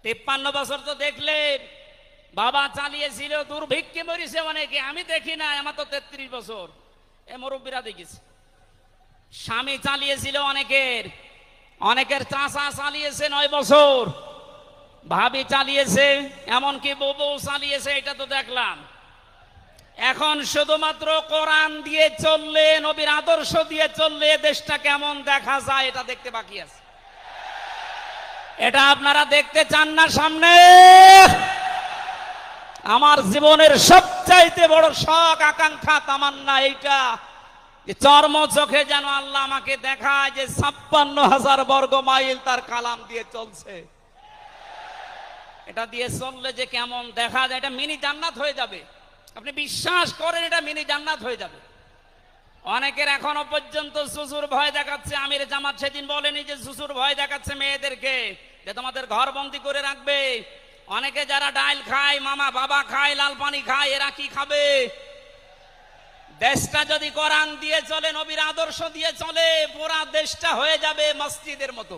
53 বছর তো দেখলে বাবা চালিয়েছিল, দুর্ভিক্ষে মরিছে অনেকে, আমি দেখি না, আমার তো 33 বছর, এ মুরব্বীরা দেখেছি। স্বামী চালিয়েছিল অনেকের চাচা চালিয়েছে 9 বছর, ভাবি চালিয়েছে, এমনকি বউ চালিয়েছে, এটা তো দেখলাম। এখন শুধুমাত্র কোরআন দিয়ে চললে, নবীর আদর্শ দিয়ে চললে দেশটা কেমন দেখা যায় এটা দেখতে বাকি আছে। এটা আপনারা দেখতে চান না সামনে? আমার জীবনের সবচাইতে বড় শখ, আকাঙ্ক্ষা, তামান্না এইটা যে চর্ম চোখে যেন আল্লাহ আমাকে দেখায় যে 56,000 বর্গ মাইল তার কালাম দিয়ে চলছে। এটা দিয়ে চললে যে কেমন দেখা যায়, এটা মিনি জান্নাত হয়ে যাবে। আপনি বিশ্বাস করেন এটা মিনি জান্নাত হয়ে যাবে। অনেকের এখনো পর্যন্ত শ্বশুর ভয় দেখাচ্ছে। আমির জামাত সেদিন বলেনি যে শ্বশুর ভয় দেখাচ্ছে মেয়েদেরকে যে তোমাদের ঘর বন্দি করে রাখবে। অনেকে যারা ডাল খায়, মামা বাবা খায়, লাল পানি খায়, এরা কি খাবে? দেশটা যদি কোরআন দিয়ে চলে, নবীর আদর্শ দিয়ে চলে, পুরা দেশটা হয়ে যাবে মসজিদের মতো।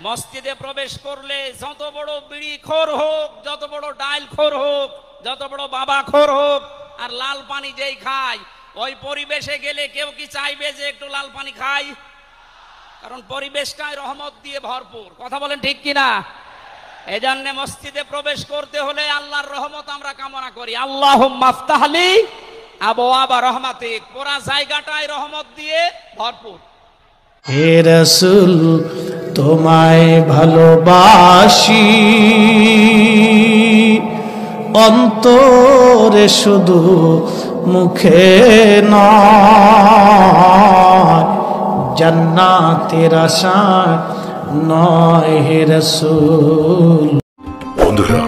মসজিদে প্রবেশ করলে যত বড় বিড়ি খোর হোক, যত বড় ডাল খোর হোক, যত বড় বাবা খোর হোক, আর লাল পানি যেই খায়, ওই পরিবেশে গেলে কেউ কি চাইবে যে একটু লাল পানি খাই? কারণ পরিবেশটাই রহমত দিয়ে ভরপুর। কথা বলেন ঠিক কিনা? এই জন্য মসজিদে প্রবেশ করতে হলে আল্লাহর রহমত আমরা কামনা করি। আল্লাহুম্মা আফতাহলি আবওয়াবা রহমাতিক, পুরা জায়গাটাই রহমত দিয়ে ভরপুর। হে রাসূল তোমায় ভালোবাসি, অন্তরে শুধু মুখে নয়, জান্নাতের আশা নয় হে রাসূল। বন্ধুরা,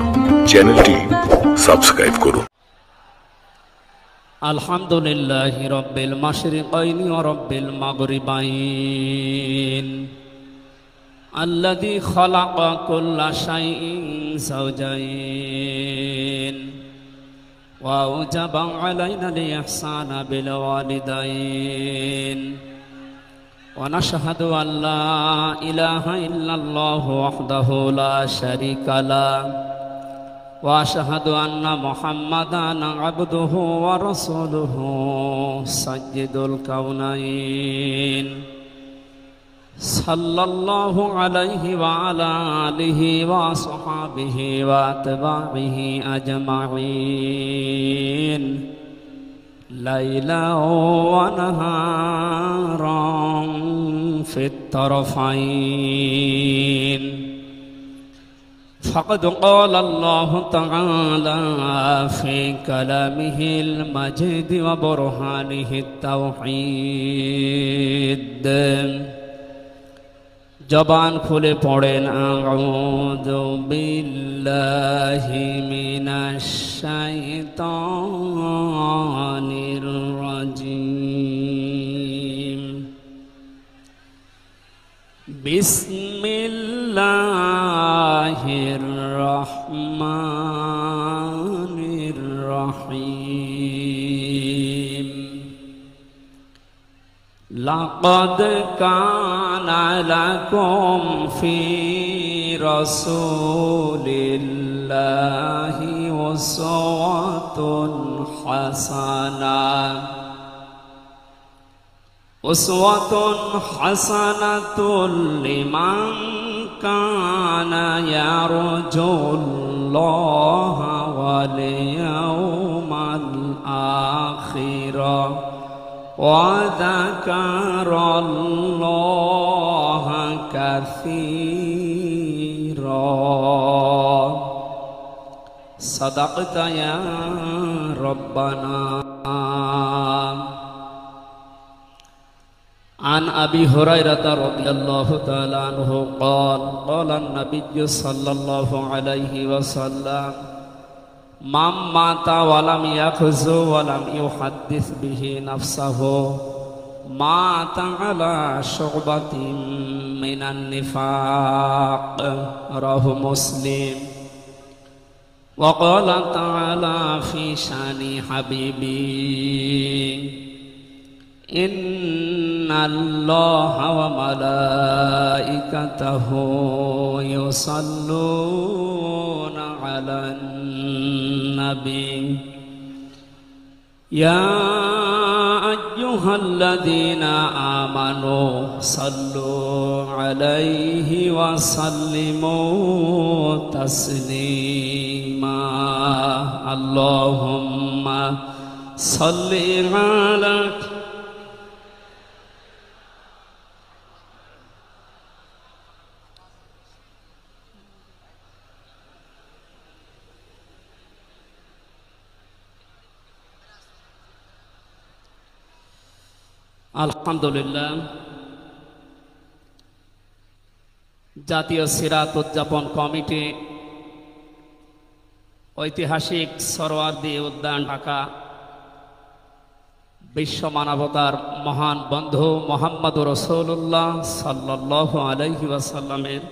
চ্যানেলটি সাবস্ক্রাইব করুন। আলহামদুলিল্লাহি রাব্বিল মাশরিকাইনি ওয়া রাব্বিল মাগরিবাইন আল্লাযী খালাকা কুল্লা শাইইন যাওজাইন ওয়া আওজাবা আলাইনাল ইহসানা বিল ওয়ালিদাইন ওয়া নাশহাদু আল্লা ইলাহা ইল্লাল্লাহু ওয়াহদাহু লা শারীকা লাহু ওয়া আশহাদু আন্না মুহাম্মাদান আবদুহু ওয়া রাসূলুহু সাইয়্যিদুল কাওনাইন সাল্লাল্লাহু আলাইহি ওয়া আলা আলিহি ওয়া আসহাবিহি ওয়া আতবাইহি আজমাইন লাইলা ওয়া নাহারান ফিত তারফাইন। فقد قال الله تعالى في كلامه المجيد وبرهانه التوحيد। জবান খুলে পড়েন আউযু বিল্লাহি মিনাশ শাইতানির রাজিম। বিসমিল্লাহির রহমানির রহিম। লাকাদ কানা লাকুম ফি রাসূলিল্লাহি উসওয়াতুন হাসানাহ উসওয়াতুন হাসানাতুল লিমান কানা ইয়ারজুল্লাহা ওয়াল ইয়াউমাল আখিরা ওয়া যাকারাল্লাহা কাসীরা। সাদাকতা ইয়া রাব্বানা। عن أبي هريرة رضي الله تعالى عنه قال قال النبي صلى الله عليه وسلم من مات ولم يخزو ولم يحدث به نفسه مات على شعبة من النفاق رواه مسلم. وقال تعالى في شان حبيبي ইন্নাল্লাহা ওয়া মালাইকাতাহু ইউসাল্লুনা আলান নবী ইয়া আইয়ুহাল্লাযীনা আমানু সাল্লু আলাইহি ওয়া সাল্লিমু তাসলিমা আল্লাহুম্মা সাল্লি আলা আলহামদুলিল্লাহ। জাতীয় সিরাত উদযাপন কমিটি ঐতিহাসিক সরোয়ার্দী উদ্যান ঢাকা বিশ্ব মানবতার মহান বন্ধু মুহাম্মদুর রাসূলুল্লাহ সাল্লাল্লাহু আলাইহি ওয়াসাল্লামের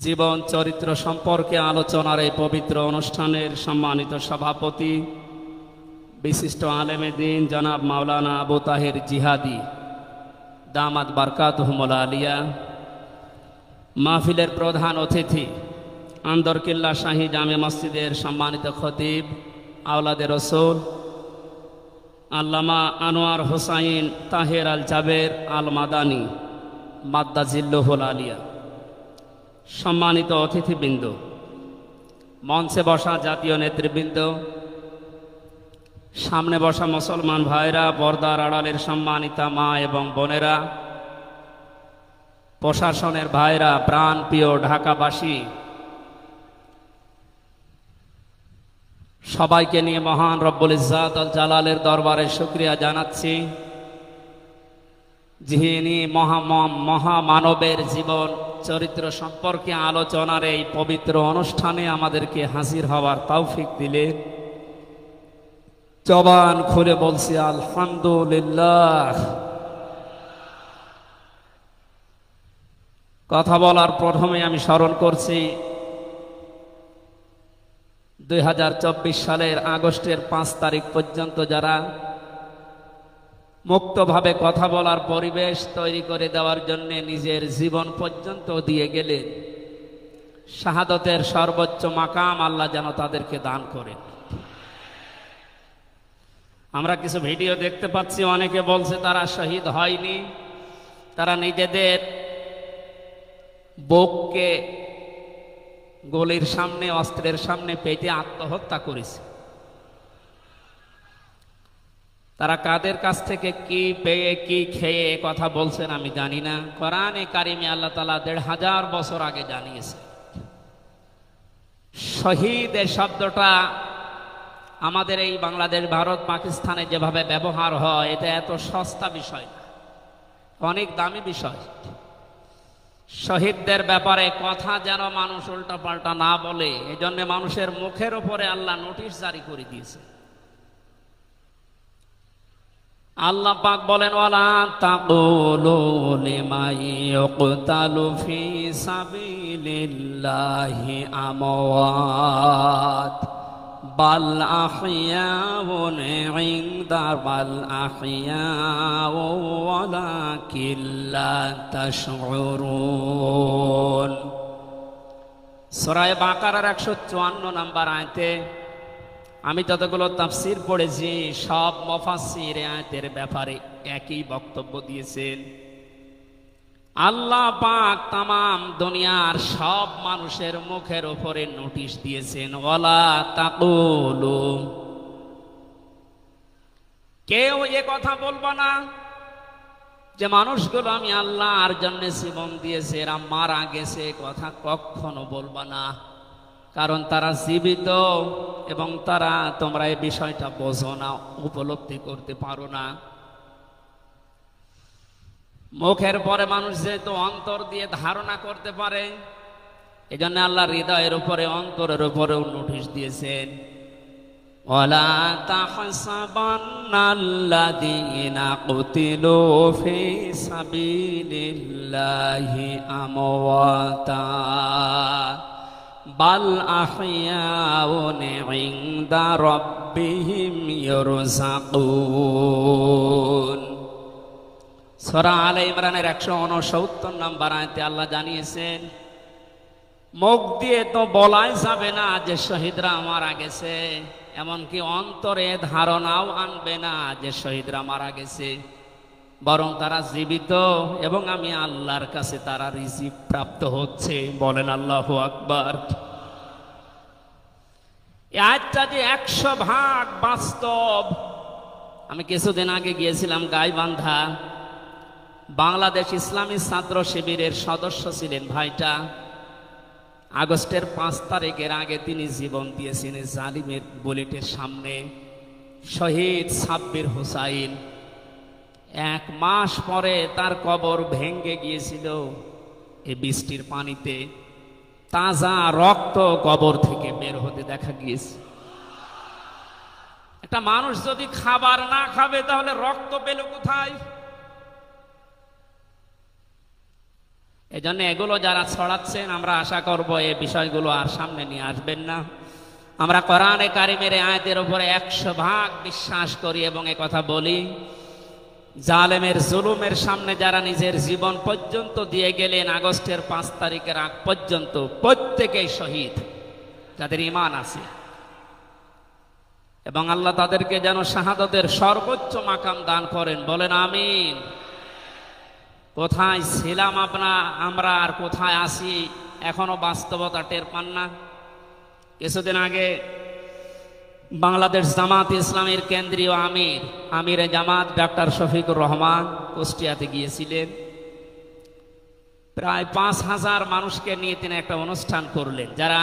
জীবন চরিত্র সম্পর্কে আলোচনার এই পবিত্র অনুষ্ঠানের সম্মানিত সভাপতি বিশিষ্ট আলেমে দ্বীন জনাব মাওলানা আবু তাহের জিহাদি দামাত বারকাতুহুমুল আলিয়া, মাহফিলের প্রধান অতিথি আন্দরকিল্লা শাহী জামে মসজিদের সম্মানিত খতিব আওলাদে রসুল আল্লামা আনোয়ার হোসাইন তাহের আল জাবের আল মাদানী মাদ্দাজিল্লুহুল আলিয়া, সম্মানিত অতিথিবৃন্দ, মঞ্চে বসা জাতীয় নেতৃবৃন্দ, সামনে বসা মুসলমান ভাইরা, পর্দার আড়ালের সম্মানিতা মা এবং বোনেরা, প্রশাসনের ভাইরা, প্রাণ প্রিয় ঢাকাবাসী, সবাইকে নিয়ে মহান রব্বুল ইজ্জাত আল জালালের দরবারে শুকরিয়া জানাচ্ছি, যিনি মহামানবের জীবন চরিত্র সম্পর্কে আলোচনার এই পবিত্র অনুষ্ঠানে আমাদেরকে হাজির হওয়ার তৌফিক দিলেন। জবান খুলে বলছি আলহামদুলিল্লাহ। কথা বলার প্রথমে আমি স্মরণ করছি 2024 সালের আগস্টের 5 তারিখ পর্যন্ত যারা মুক্তভাবে কথা বলার পরিবেশ তৈরি করে দেওয়ার জন্য নিজের জীবন পর্যন্ত দিয়ে গেলেন, শাহাদতের সর্বোচ্চ মাকাম আল্লাহ যেন তাদেরকে দান করেন। আমরা কিছু ভিডিও দেখতে পাচ্ছি, অনেকে বলছে তারা শহীদ হয়নি, তারা নিজেদের বুককে গলির সামনে অস্ত্রের সামনে পেতে আত্মহত্যা করেছে। তারা কাদের কাছ থেকে কি পেয়ে কি খেয়ে কথা বলছেন আমি জানি না। কোরআনে কারিমে আল্লাহ তাআলা 1500 বছর আগে জানিয়েছে। শহীদ এই শব্দটা আমাদের এই বাংলাদেশ, ভারত, পাকিস্তানে যেভাবে ব্যবহার হয়, এটা এত সস্তা বিষয় না, অনেক দামি বিষয়। শহীদদের ব্যাপারে কথা যেন মানুষ উল্টা পাল্টা না বলে, এই জন্য মানুষের মুখের উপরে আল্লাহ নোটিশ জারি করে দিয়েছে। আল্লাহ পাক বলেন, ওয়ালা তাকুলু লিমান ইউকতালু ফি সাবিলিল্লাহি আমওয়াত বাল আহইয়াউন ইনদা বাল আহইয়াউ ওয়ালাকিন লা তাশউরুন। সূরা বাকারার 154 নম্বর আয়াতে আমি যতগুলো তাফসীর পড়েছি, সব মুফাসসির আয়াতের ব্যাপারে একই বক্তব্য দিয়েছেন। আল্লাহ পাক তামাম দুনিয়ার সব মানুষের মুখের উপরে নোটিশ দিয়েছেন, ওয়ালা তাকুলু, কেউ এ কথা বলবো না যে মানুষগুলো আমি আল্লাহর জন্য জীবন দিয়েছে, এরা মারা গেছে, কথা কখনো বলবো না। কারণ তারা জীবিত এবং তারা, তোমরা এই বিষয়টা বোঝো না, উপলব্ধি করতে পারো না। মুখের পরে মানুষ যেহেতু অন্তর দিয়ে ধারণা করতে পারে, এই জন্য আল্লাহ হৃদয়ের উপরে, অন্তরের উপরেও নোটিশ দিয়েছেন, ওয়ালা তাহসাবান্নাল্লাযীনা কুতিলু ফি সাবিলিল্লাহি আমওয়াতা বাল আহইয়াউন ইনদা রাব্বিহিম ইরযাকুন। সূরা আলে ইমরানের 169 নম্বর আয়াতে আল্লাহ জানিয়েছেন, মুখ দিয়ে তো বলাই যাবে না যে শহীদরা মারা গেছে, এমনকি অন্তরে ধারণাও আনবে না যে শহীদরা মারা গেছে, বরং তারা জীবিত এবং আমি আল্লাহর কাছে তারা রিজিক প্রাপ্ত হচ্ছে। বলেন আল্লাহু আকবার। এই আয়াতটা যে 100% বাস্তব। আমি কিছুদিন আগে গিয়েছিলাম গাইবান্ধা, বাংলাদেশ ইসলামী ছাত্র শিবিরের সদস্য ছিলেন ভাইটা। আগস্টের 5 তারিখের আগে তিনি জীবন দিয়েছিলেন জালিমের বুলেটের সামনে। শহীদ সাব্বির হুসাইন। 1 মাস পরে তার কবর ভেঙে গিয়েছিল এই বৃষ্টির পানিতে। তাজা রক্ত কবর থেকে বের হতে দেখা গিয়েছে। একটা মানুষ যদি খাবার না খাবে তাহলে রক্ত পেল কোথায়? এজন্য এগুলো যারা ছড়াচ্ছেন, আমরা আশা করব এই বিষয়গুলো আর সামনে নিয়ে আসবেন না। আমরা কোরআনে কারিমের আয়াতের উপরে 100% বিশ্বাস করি এবং এ কথা বলি, জালেমের জুলুমের সামনে যারা নিজের জীবন পর্যন্ত দিয়ে গেলেন আগস্টের 5 তারিখের আগ পর্যন্ত, প্রত্যেকেই শহীদ যাদের ঈমান আছে, এবং আল্লাহ তাদেরকে যেন শাহাদাতের সর্বোচ্চ মাকাম দান করেন। বলেন আমিন। কোথায় ছিলাম আমরা আর কোথায় আছি এখনো বাস্তবতা টের পান না। কিছুদিন আগে বাংলাদেশ জামাত ইসলামের কেন্দ্রীয় আমিরে জামাত ডক্টর শফিকুর রহমান কুষ্টিয়াতে গিয়েছিলেন। প্রায় 5000 মানুষকে নিয়ে তিনি একটা অনুষ্ঠান করলেন। যারা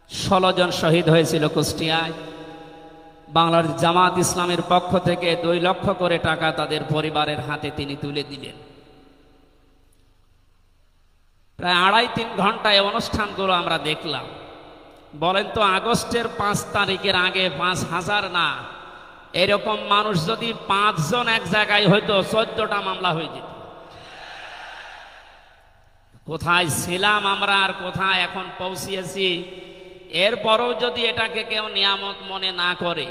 16 জন শহীদ হয়েছিল কুষ্টিয়ায়, বাংলাদেশ জামাত ইসলামের পক্ষ থেকে 2 লক্ষ করে টাকা তাদের পরিবারের হাতে তিনি তুলে দিলেন। প্রায় 2.5-3 ঘন্টায় অনুষ্ঠানগুলো আমরা দেখলাম। বলেন তো, আগস্টের 5 তারিখের আগে 5000 না, এরকম মানুষ যদি 5 জন এক জায়গায় হইতো 14টা মামলা হয়ে যেত। কোথায় ছিলাম আমরা আর কোথায় এখন পৌঁছিয়েছি, এরপরও যদি এটাকে কেউ নিয়ামত মনে না করে।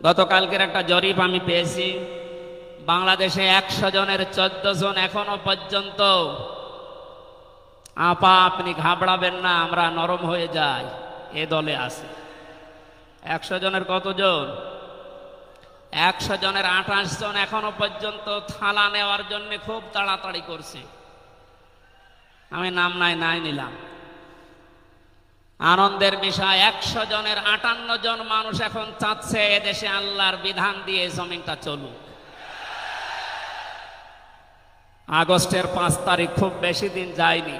গতকালকের একটা জরিপ আমি পেয়েছি, বাংলাদেশে 100 জনের 14 জন এখনো পর্যন্ত, আপা আপনি ঘাবড়াবেন না, আমরা নরম হয়ে যাই, এ দলে আছে। 100 জনের কতজন? 100 জনের 28 জন এখনো পর্যন্ত থালা নেওয়ার জন্য খুব তাড়াতাড়ি করছে। আমি নাম নাই নিলাম। আনন্দের বিষয়, 100 জনের 58 জন মানুষ এখন চাচ্ছে এদেশে আল্লাহর বিধান দিয়ে জমিনটা চলুক। আগস্টের 5 তারিখ খুব বেশি দিন যায়নি।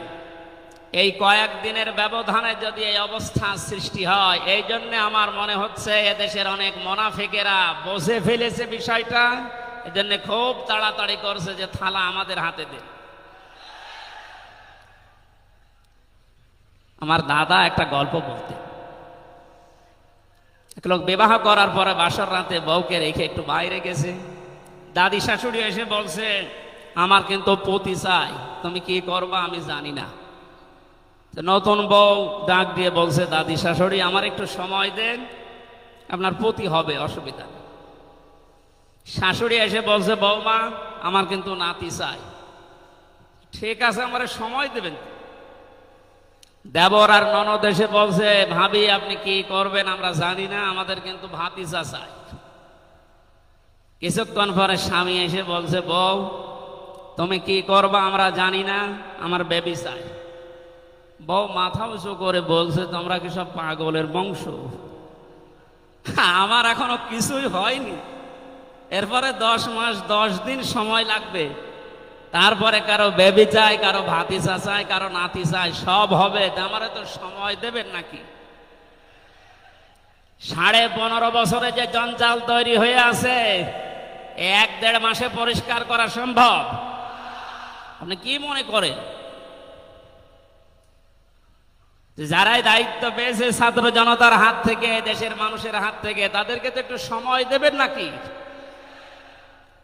এই কয়েকদিনের ব্যবধানে যদি এই অবস্থা সৃষ্টি হয়, এই জন্য আমার মনে হচ্ছে এদেশের অনেক মুনাফিকেরা বুঝে ফেলেছে বিষয়টা, এজন্য খুব তাড়াতাড়ি করছে যে থালা আমাদের হাতে দেন। আমার দাদা একটা গল্প বলতে, এক লোক বিবাহ করার পরে বাসর রাতে বউকে রেখে একটু বাইরে গেছে। দাদি শাশুড়ি এসে বলছে, আমার কিন্তু পতি চাই, তুমি কি করবা আমি জানি না। নতুন বউ ডাক দিয়ে বলছে, দাদি শাশুড়ি আমার একটু সময় দেন, আপনার পতি হবে, অসুবিধা নেই। শাশুড়ি এসে বলছে, বৌমা আমার কিন্তু নাতি চাই। ঠিক আছে, আমার সময় দেবেন। দেবর আর ননদ এসে বলছে, ভাবি আপনি কি করবেন আমরা জানি না, আমাদের কিন্তু ভাতিজা চাই। কিছুক্ষণ পরে স্বামী এসে বলছে, বউ তুমি কি করবা আমরা জানি না, আমার বেবি চাই। বউ মাথা উঁচু করে বলছে, তোমরা কি সব পাগলের বংশ? আমার এখনো কিছুই হয়নি, এরপরে 10 মাস 10 দিন সময় লাগবে, তারপরে কারো বেবি চাই, কারো ভাতিজা চাই, কারো নাতি চাই, সব হবে। আমারে তো সময় দেবেন নাকি? 15.5 বছরে যে জঞ্জাল তৈরি হয়ে আছে, 1-1.5 মাসে পরিষ্কার করা সম্ভব? আপনি কি মনে করেন? যারাই দায়িত্ব পেয়েছে ছাত্র জনতার হাত থেকে, দেশের মানুষের হাত থেকে, তাদেরকে তো একটু সময় দেবেন নাকি?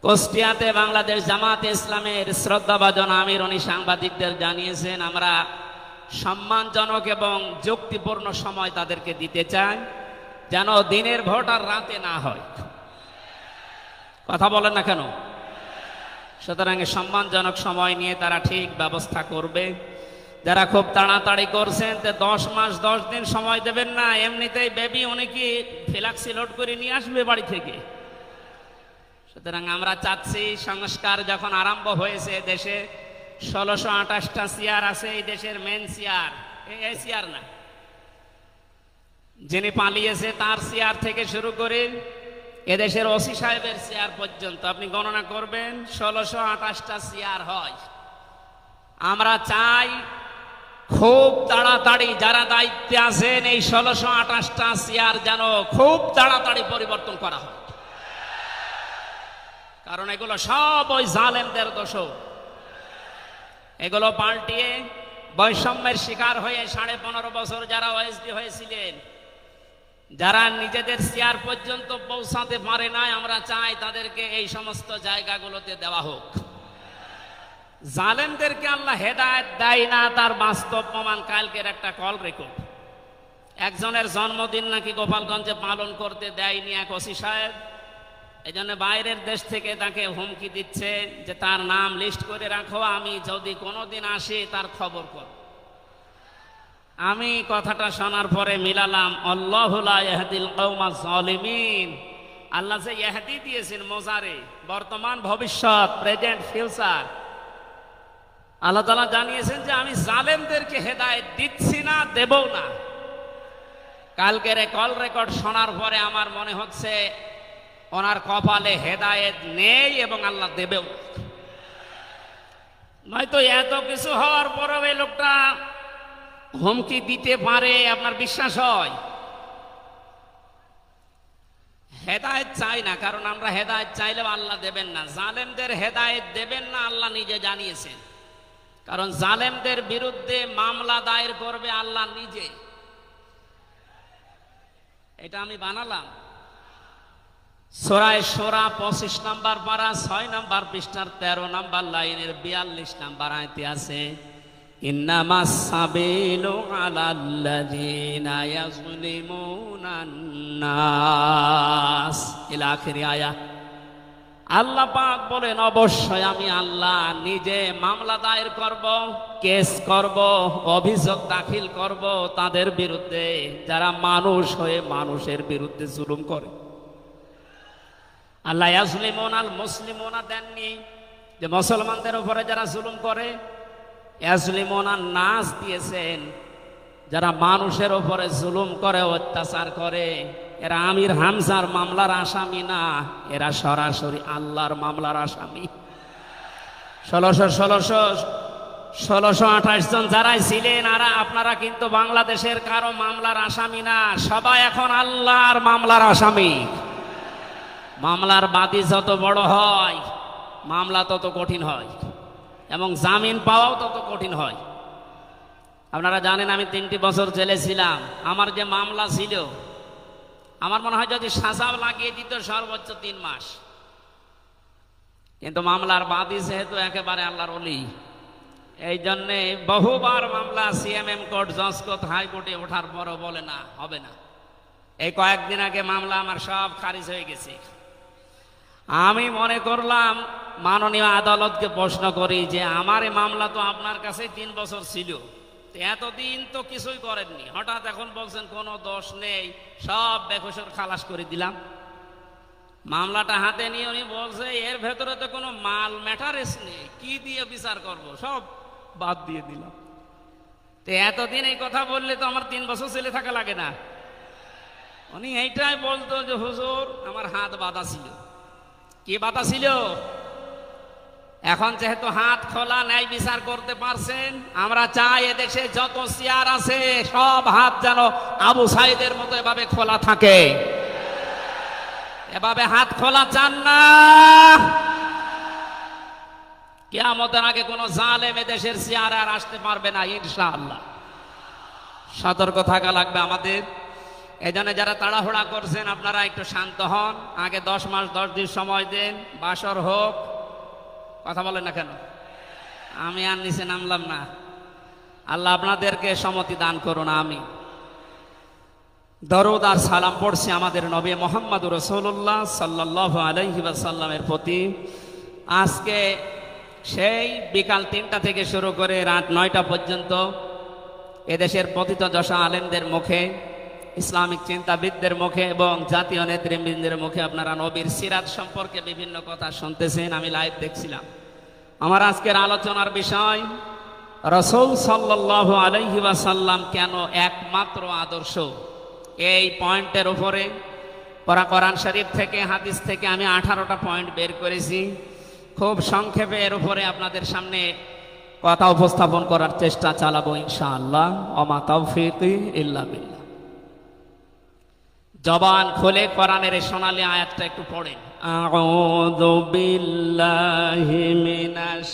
কুষ্টিয়াতে বাংলাদেশ জামাতে ইসলামের শ্রদ্ধাভাজন আমির উনি সাংবাদিকদের জানিয়েছেন, আমরা সম্মানজনক এবং যুক্তিপূর্ণ সময় তাদেরকে দিতে চাই। যেন দিনের ভোট আর রাতে না হয়। কথা বলেন না কেন? সুতরাং সম্মানজনক সময় নিয়ে তারা ঠিক ব্যবস্থা করবে। যারা খুব তাড়াতাড়ি করছেন, 10 মাস 10 দিন সময় দেবেন না। এমনিতেই বেবি অনেকে ফ্লাক্সি লোড করে নিয়ে আসবে বাড়ি থেকে। সুতরাং আমরা চাচ্ছি, সংস্কার যখন আরম্ভ হয়েছে দেশে, 1628টা চেয়ার আছে এই দেশের মেন চেয়ার, এই চেয়ার না, যিনি পালিয়েছে তার চেয়ার থেকে শুরু করে এদেশের ওসি সাহেবের চেয়ার পর্যন্ত আপনি গণনা করবেন, 1628টা চেয়ার হয়। আমরা চাই খুব তাড়াতাড়ি যারা দায়িত্বে আছেন এই 1628টা চেয়ার যেন খুব তাড়াতাড়ি পরিবর্তন করা হয়। কারণ এগুলো সব ওই জালেমদের দোষ। এগুলো পাল্টিয়ে বৈষম্যের শিকার হয়ে 15.5 বছর যারা ওএসডি হয়েছিলেন, যারা নিজেদের চেয়ার পর্যন্ত পৌঁছাতে পারে নাই, আমরা চাই তাদেরকে এই সমস্ত জায়গাগুলোতে দেওয়া হোক। জালেমদেরকে আল্লাহ হেদায়েত দেয় না, তার বাস্তব প্রমাণ কালকের একটা কল রেকর্ড। একজনের জন্মদিন নাকি গোপালগঞ্জে পালন করতে দেয়নি এক ওসি সাহেব। এই জন্য বাইরের দেশ থেকে তাকে হুমকি দিচ্ছে যে তার নাম লিস্ট করে রাখো, আমি যদি কোনোদিন আসি তার খবর করব। আমি কথাটা শোনার পরে মিলালাম, আল্লাহু লা ইয়াহদিল কওমাজ জালিমিন। আল্লাহ যে ইহদি দিয়েছেন মোজারে, বর্তমান ভবিষ্যৎ, প্রেজেন্ট ফিউচার, আল্লাহ তাআলা জানিয়েছেন যে আমি জালেমদেরকে হেদায়েত দিচ্ছি না, দেবও না। কালকের কল রেকর্ড শোনার পরে আমার মনে হচ্ছে ওনার কপালে হেদায়েত নেই এবং আল্লাহ দেবেও। নয়তো এত কিছু হওয়ার পরেও এই লোকটা হুমকি দিতে পারে, আপনার বিশ্বাস হয়? হেদায়েত চাই না, কারণ আমরা হেদায়েত চাইলেও আল্লাহ দেবেন না। জালেমদের হেদায়েত দেবেন না, আল্লাহ নিজে জানিয়েছেন। কারণ জালেমদের বিরুদ্ধে মামলা দায়ের করবে আল্লাহ নিজে। এটা আমি বানালাম। সূরা শুরা 25 নম্বর পারা 6 নম্বর পৃষ্ঠার 13 নম্বর লাইনের 42 নম্বর আয়াতে আছে, ইন্নামাস সাবিলু আলাল্লাযিনা ইয়াজলিমুনান নাস, ইলা আখিরি আয়া। আল্লাহ পাক বলেন, অবশ্যই আমি আল্লাহ নিজে মামলা দায়ের করব, কেস করব, অভিযোগ দাখিল করব তাদের বিরুদ্ধে যারা মানুষ হয়ে মানুষের বিরুদ্ধে জুলুম করে। আল্লাহ ইয়াজলিমুন আল মুসলিমুনা দেননি যে মুসলমানদের উপরে যারা জুলুম করে, ইয়াজলিমুন আন নাস দিয়েছেন যারা মানুষের উপরে জুলুম করে, অত্যাচার করে। এরা আমির হামজার মামলার আসামি না, এরা সরাসরি আল্লাহর মামলার আসামি। 1628 জন যারাই ছিলেন আপনারা কিন্তু বাংলাদেশের কারো মামলার আসামি না, সবাই এখন আল্লাহর মামলার আসামি। মামলার বাদী যত বড় হয় মামলা তত কঠিন হয় এবং জামিন পাওয়াও তত কঠিন হয়। আপনারা জানেন আমি 3টি বছর জেলে ছিলাম। আমার যে মামলা ছিল, আমার মনে হয় যদি সাজা লাগিয়ে দিত সর্বোচ্চ 3 মাস। কিন্তু মামলার বাদী যেহেতু একেবারে আল্লাহর ওলি, এই জন্যে বহুবার মামলা সিএমএম কোর্ট, জজ কোর্ট, হাইকোর্টে ওঠার পরও বলে না, হবে না। এই কয়েকদিন আগে মামলা আমার সব খারিজ হয়ে গেছে। আমি মনে করলাম মাননীয় আদালতকে প্রশ্ন করি যে আমার এই মামলা তো আপনার কাছে 3 বছর ছিল, এতদিন তো কিছুই করেননি, হঠাৎ এখন বলছেন কোনো দোষ নেই, সব বেকসুর খালাস করে দিলাম। মামলাটা হাতে নিয়ে উনি বলছে এর ভেতরে তো কোনো মাল ম্যাটারেস নেই, কি দিয়ে বিচার করব, সব বাদ দিয়ে দিলাম। তো এতদিন এই কথা বললে তো আমার 3 বছর জেলে থাকা লাগে না। উনি এইটাই বলতো যে হুজুর আমার হাত বাঁধা ছিল। কি বাধা ছিল? এখন যেহেতু হাত খোলা, ন্যায় বিচার করতে পারছেন, আমরা চাই এদেশে যত চেয়ার আছে সব হাত যেন আবু সাইদের মতো এভাবে খোলা থাকে। এভাবে হাত খোলা চান না? কিয়ামতের আগে কোন জালেম এদেশের চেয়ারে আর আসতে পারবে না ইনশাআল্লাহ। সতর্ক থাকা লাগবে আমাদের। এই জন্য যারা তাড়াহুড়া করছেন আপনারা একটু শান্ত হন, আগে 10 মাস 10 দিন সময় দেন, বাসর হোক। কথা বলেন না কেন? আমি আর নিচে নামলাম না। আল্লাহ আপনাদেরকে সম্মতি দান করুন, আমি। দরুদ আর সালাম পড়ছি আমাদের নবী মুহাম্মদ রাসূলুল্লাহ সাল্লাল্লাহু আলাইহি ওয়াসাল্লামের প্রতি। আজকে সেই বিকাল 3টা থেকে শুরু করে রাত 9টা পর্যন্ত এদেশের পতিত দশা আলেমদের মুখে, ইসলামিক চিন্তাবিদদের মুখে এবং জাতীয় নেতৃবৃন্দের মুখে আপনারা নবীর সিরাত সম্পর্কে বিভিন্ন কথা শুনতেছেন। আমি লাইভ দেখছিলাম। আমার আজকের আলোচনার বিষয় রাসূল সাল্লাল্লাহু আলাইহি ওয়াসাল্লাম কেন একমাত্র আদর্শ। এই পয়েন্টের উপরে কোরআন শরীফ থেকে, হাদিস থেকে আমি 18টা পয়েন্ট বের করেছি। খুব সংক্ষেপে এর উপরে আপনাদের সামনে কথা উপস্থাপন করার চেষ্টা চালাবো ইনশাআল্লাহ। ওমা তাওফীকি ইল্লা বিল্লাহ। জবান খুলে কোরআনের এই সোনালী আয়াতটা একটু পড়েন। আউযু বিল্লাহি মিনাশ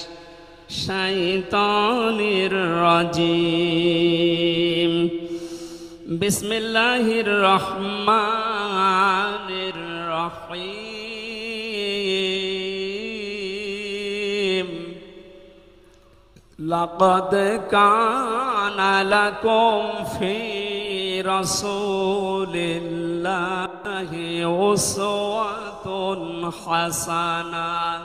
শাইতানির রাজিম। বিসমিল্লাহির রহমানির রহিম। লাকাদ কানা লাকুম ফি রাসূলিল্লাহি উসওয়াতুন হাসানাহ।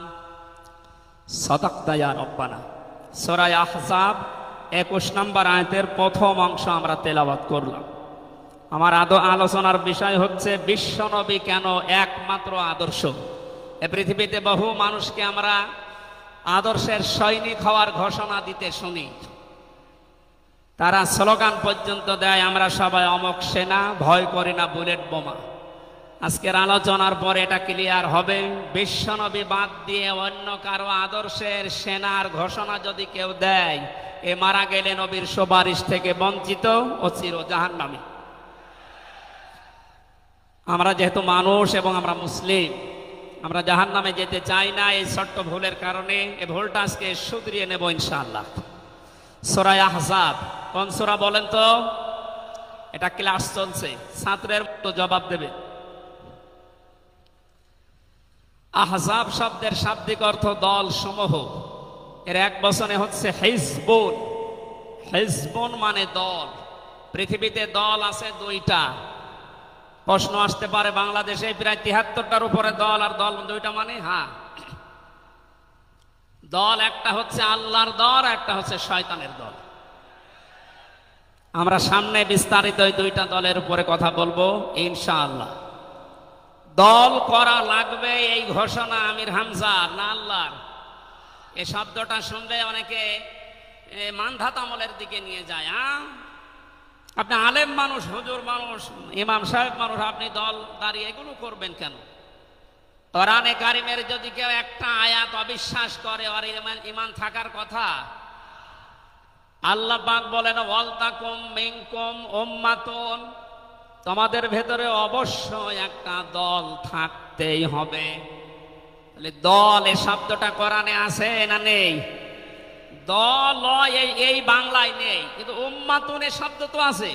সাদাকতা ইয়া রাব্বানা। সূরা আহজাব 21 নম্বর আয়াতের প্রথম অংশ আমরা তেলাওয়াত করলাম। আমার আলোচনার বিষয় হচ্ছে বিশ্বনবী কেন একমাত্র আদর্শ। এ পৃথিবীতে বহু মানুষকে আমরা আদর্শের সৈনিক হওয়ার ঘোষণা দিতে শুনি। তারা স্লোগান পর্যন্ত দেয়, আমরা সবাই অমক সেনা, ভয় করি না বুলেট বোমা। আজকের আলোচনার পর এটা ক্লিয়ার হবে, বিশ্বনবী বাদ দিয়ে অন্য কারো আদর্শের সেনার ঘোষণা যদি কেউ দেয়, এ মারা গেলে নবীর সুপারিশ থেকে বঞ্চিত ও চির জাহান্নামী। আমরা যেহেতু মানুষ এবং আমরা মুসলিম, আমরা জাহান্নামে যেতে চাই না। এই ছোট্ট ভুলের কারণে এই ভুলটা আজকে শুধরিয়ে নেব ইনশাআল্লাহ। সূরা আহজাব কোন সূরা বলেন তো? এটা ক্লাস চলছে, ছাত্রের মতো জবাব দেবে। আহজাব শব্দের শাব্দিক অর্থ দল সমূহ। এর এক বচনে হচ্ছে হিজবুন। হিজবুন মানে দল। পৃথিবীতে দল আছে 2টা। প্রশ্ন আসতে পারে, বাংলাদেশে প্রায় 73টার উপরে দল, আর দল 2টা মানে? হ্যাঁ, দল একটা হচ্ছে আল্লাহর দল, একটা হচ্ছে শয়তানের দল। আমরা সামনে বিস্তারিত এই 2টা দলের উপরে কথা বলবো ইনশাআল্লাহ। দল করা লাগবে এই ঘোষণা আমির হামজা না আল্লাহর? এই শব্দটা শুনলে অনেকে মানধাত আমলের দিকে নিয়ে যায়। আপনি আলেম মানুষ, হুজুর মানুষ, ইমাম সাহেব মানুষ, আপনি দল দাঁড়িয়ে এগুলো করবেন কেন? কোরআনে কারিমের যদি কেউ একটা আয়াত অবিশ্বাস করে, আর ইমান থাকার কথা। আল্লাহ পাক বলেন, ওয়ালতাকুম মিনকুম উম্মাতুন, তোমাদের ভেতরে অবশ্যই একটা দল থাকতেই হবে। তাহলে দল এই শব্দটা কোরআনে আছে না নেই? দল এই বাংলায় নেই, কিন্তু উম্মাতুন এই শব্দ তো আছে।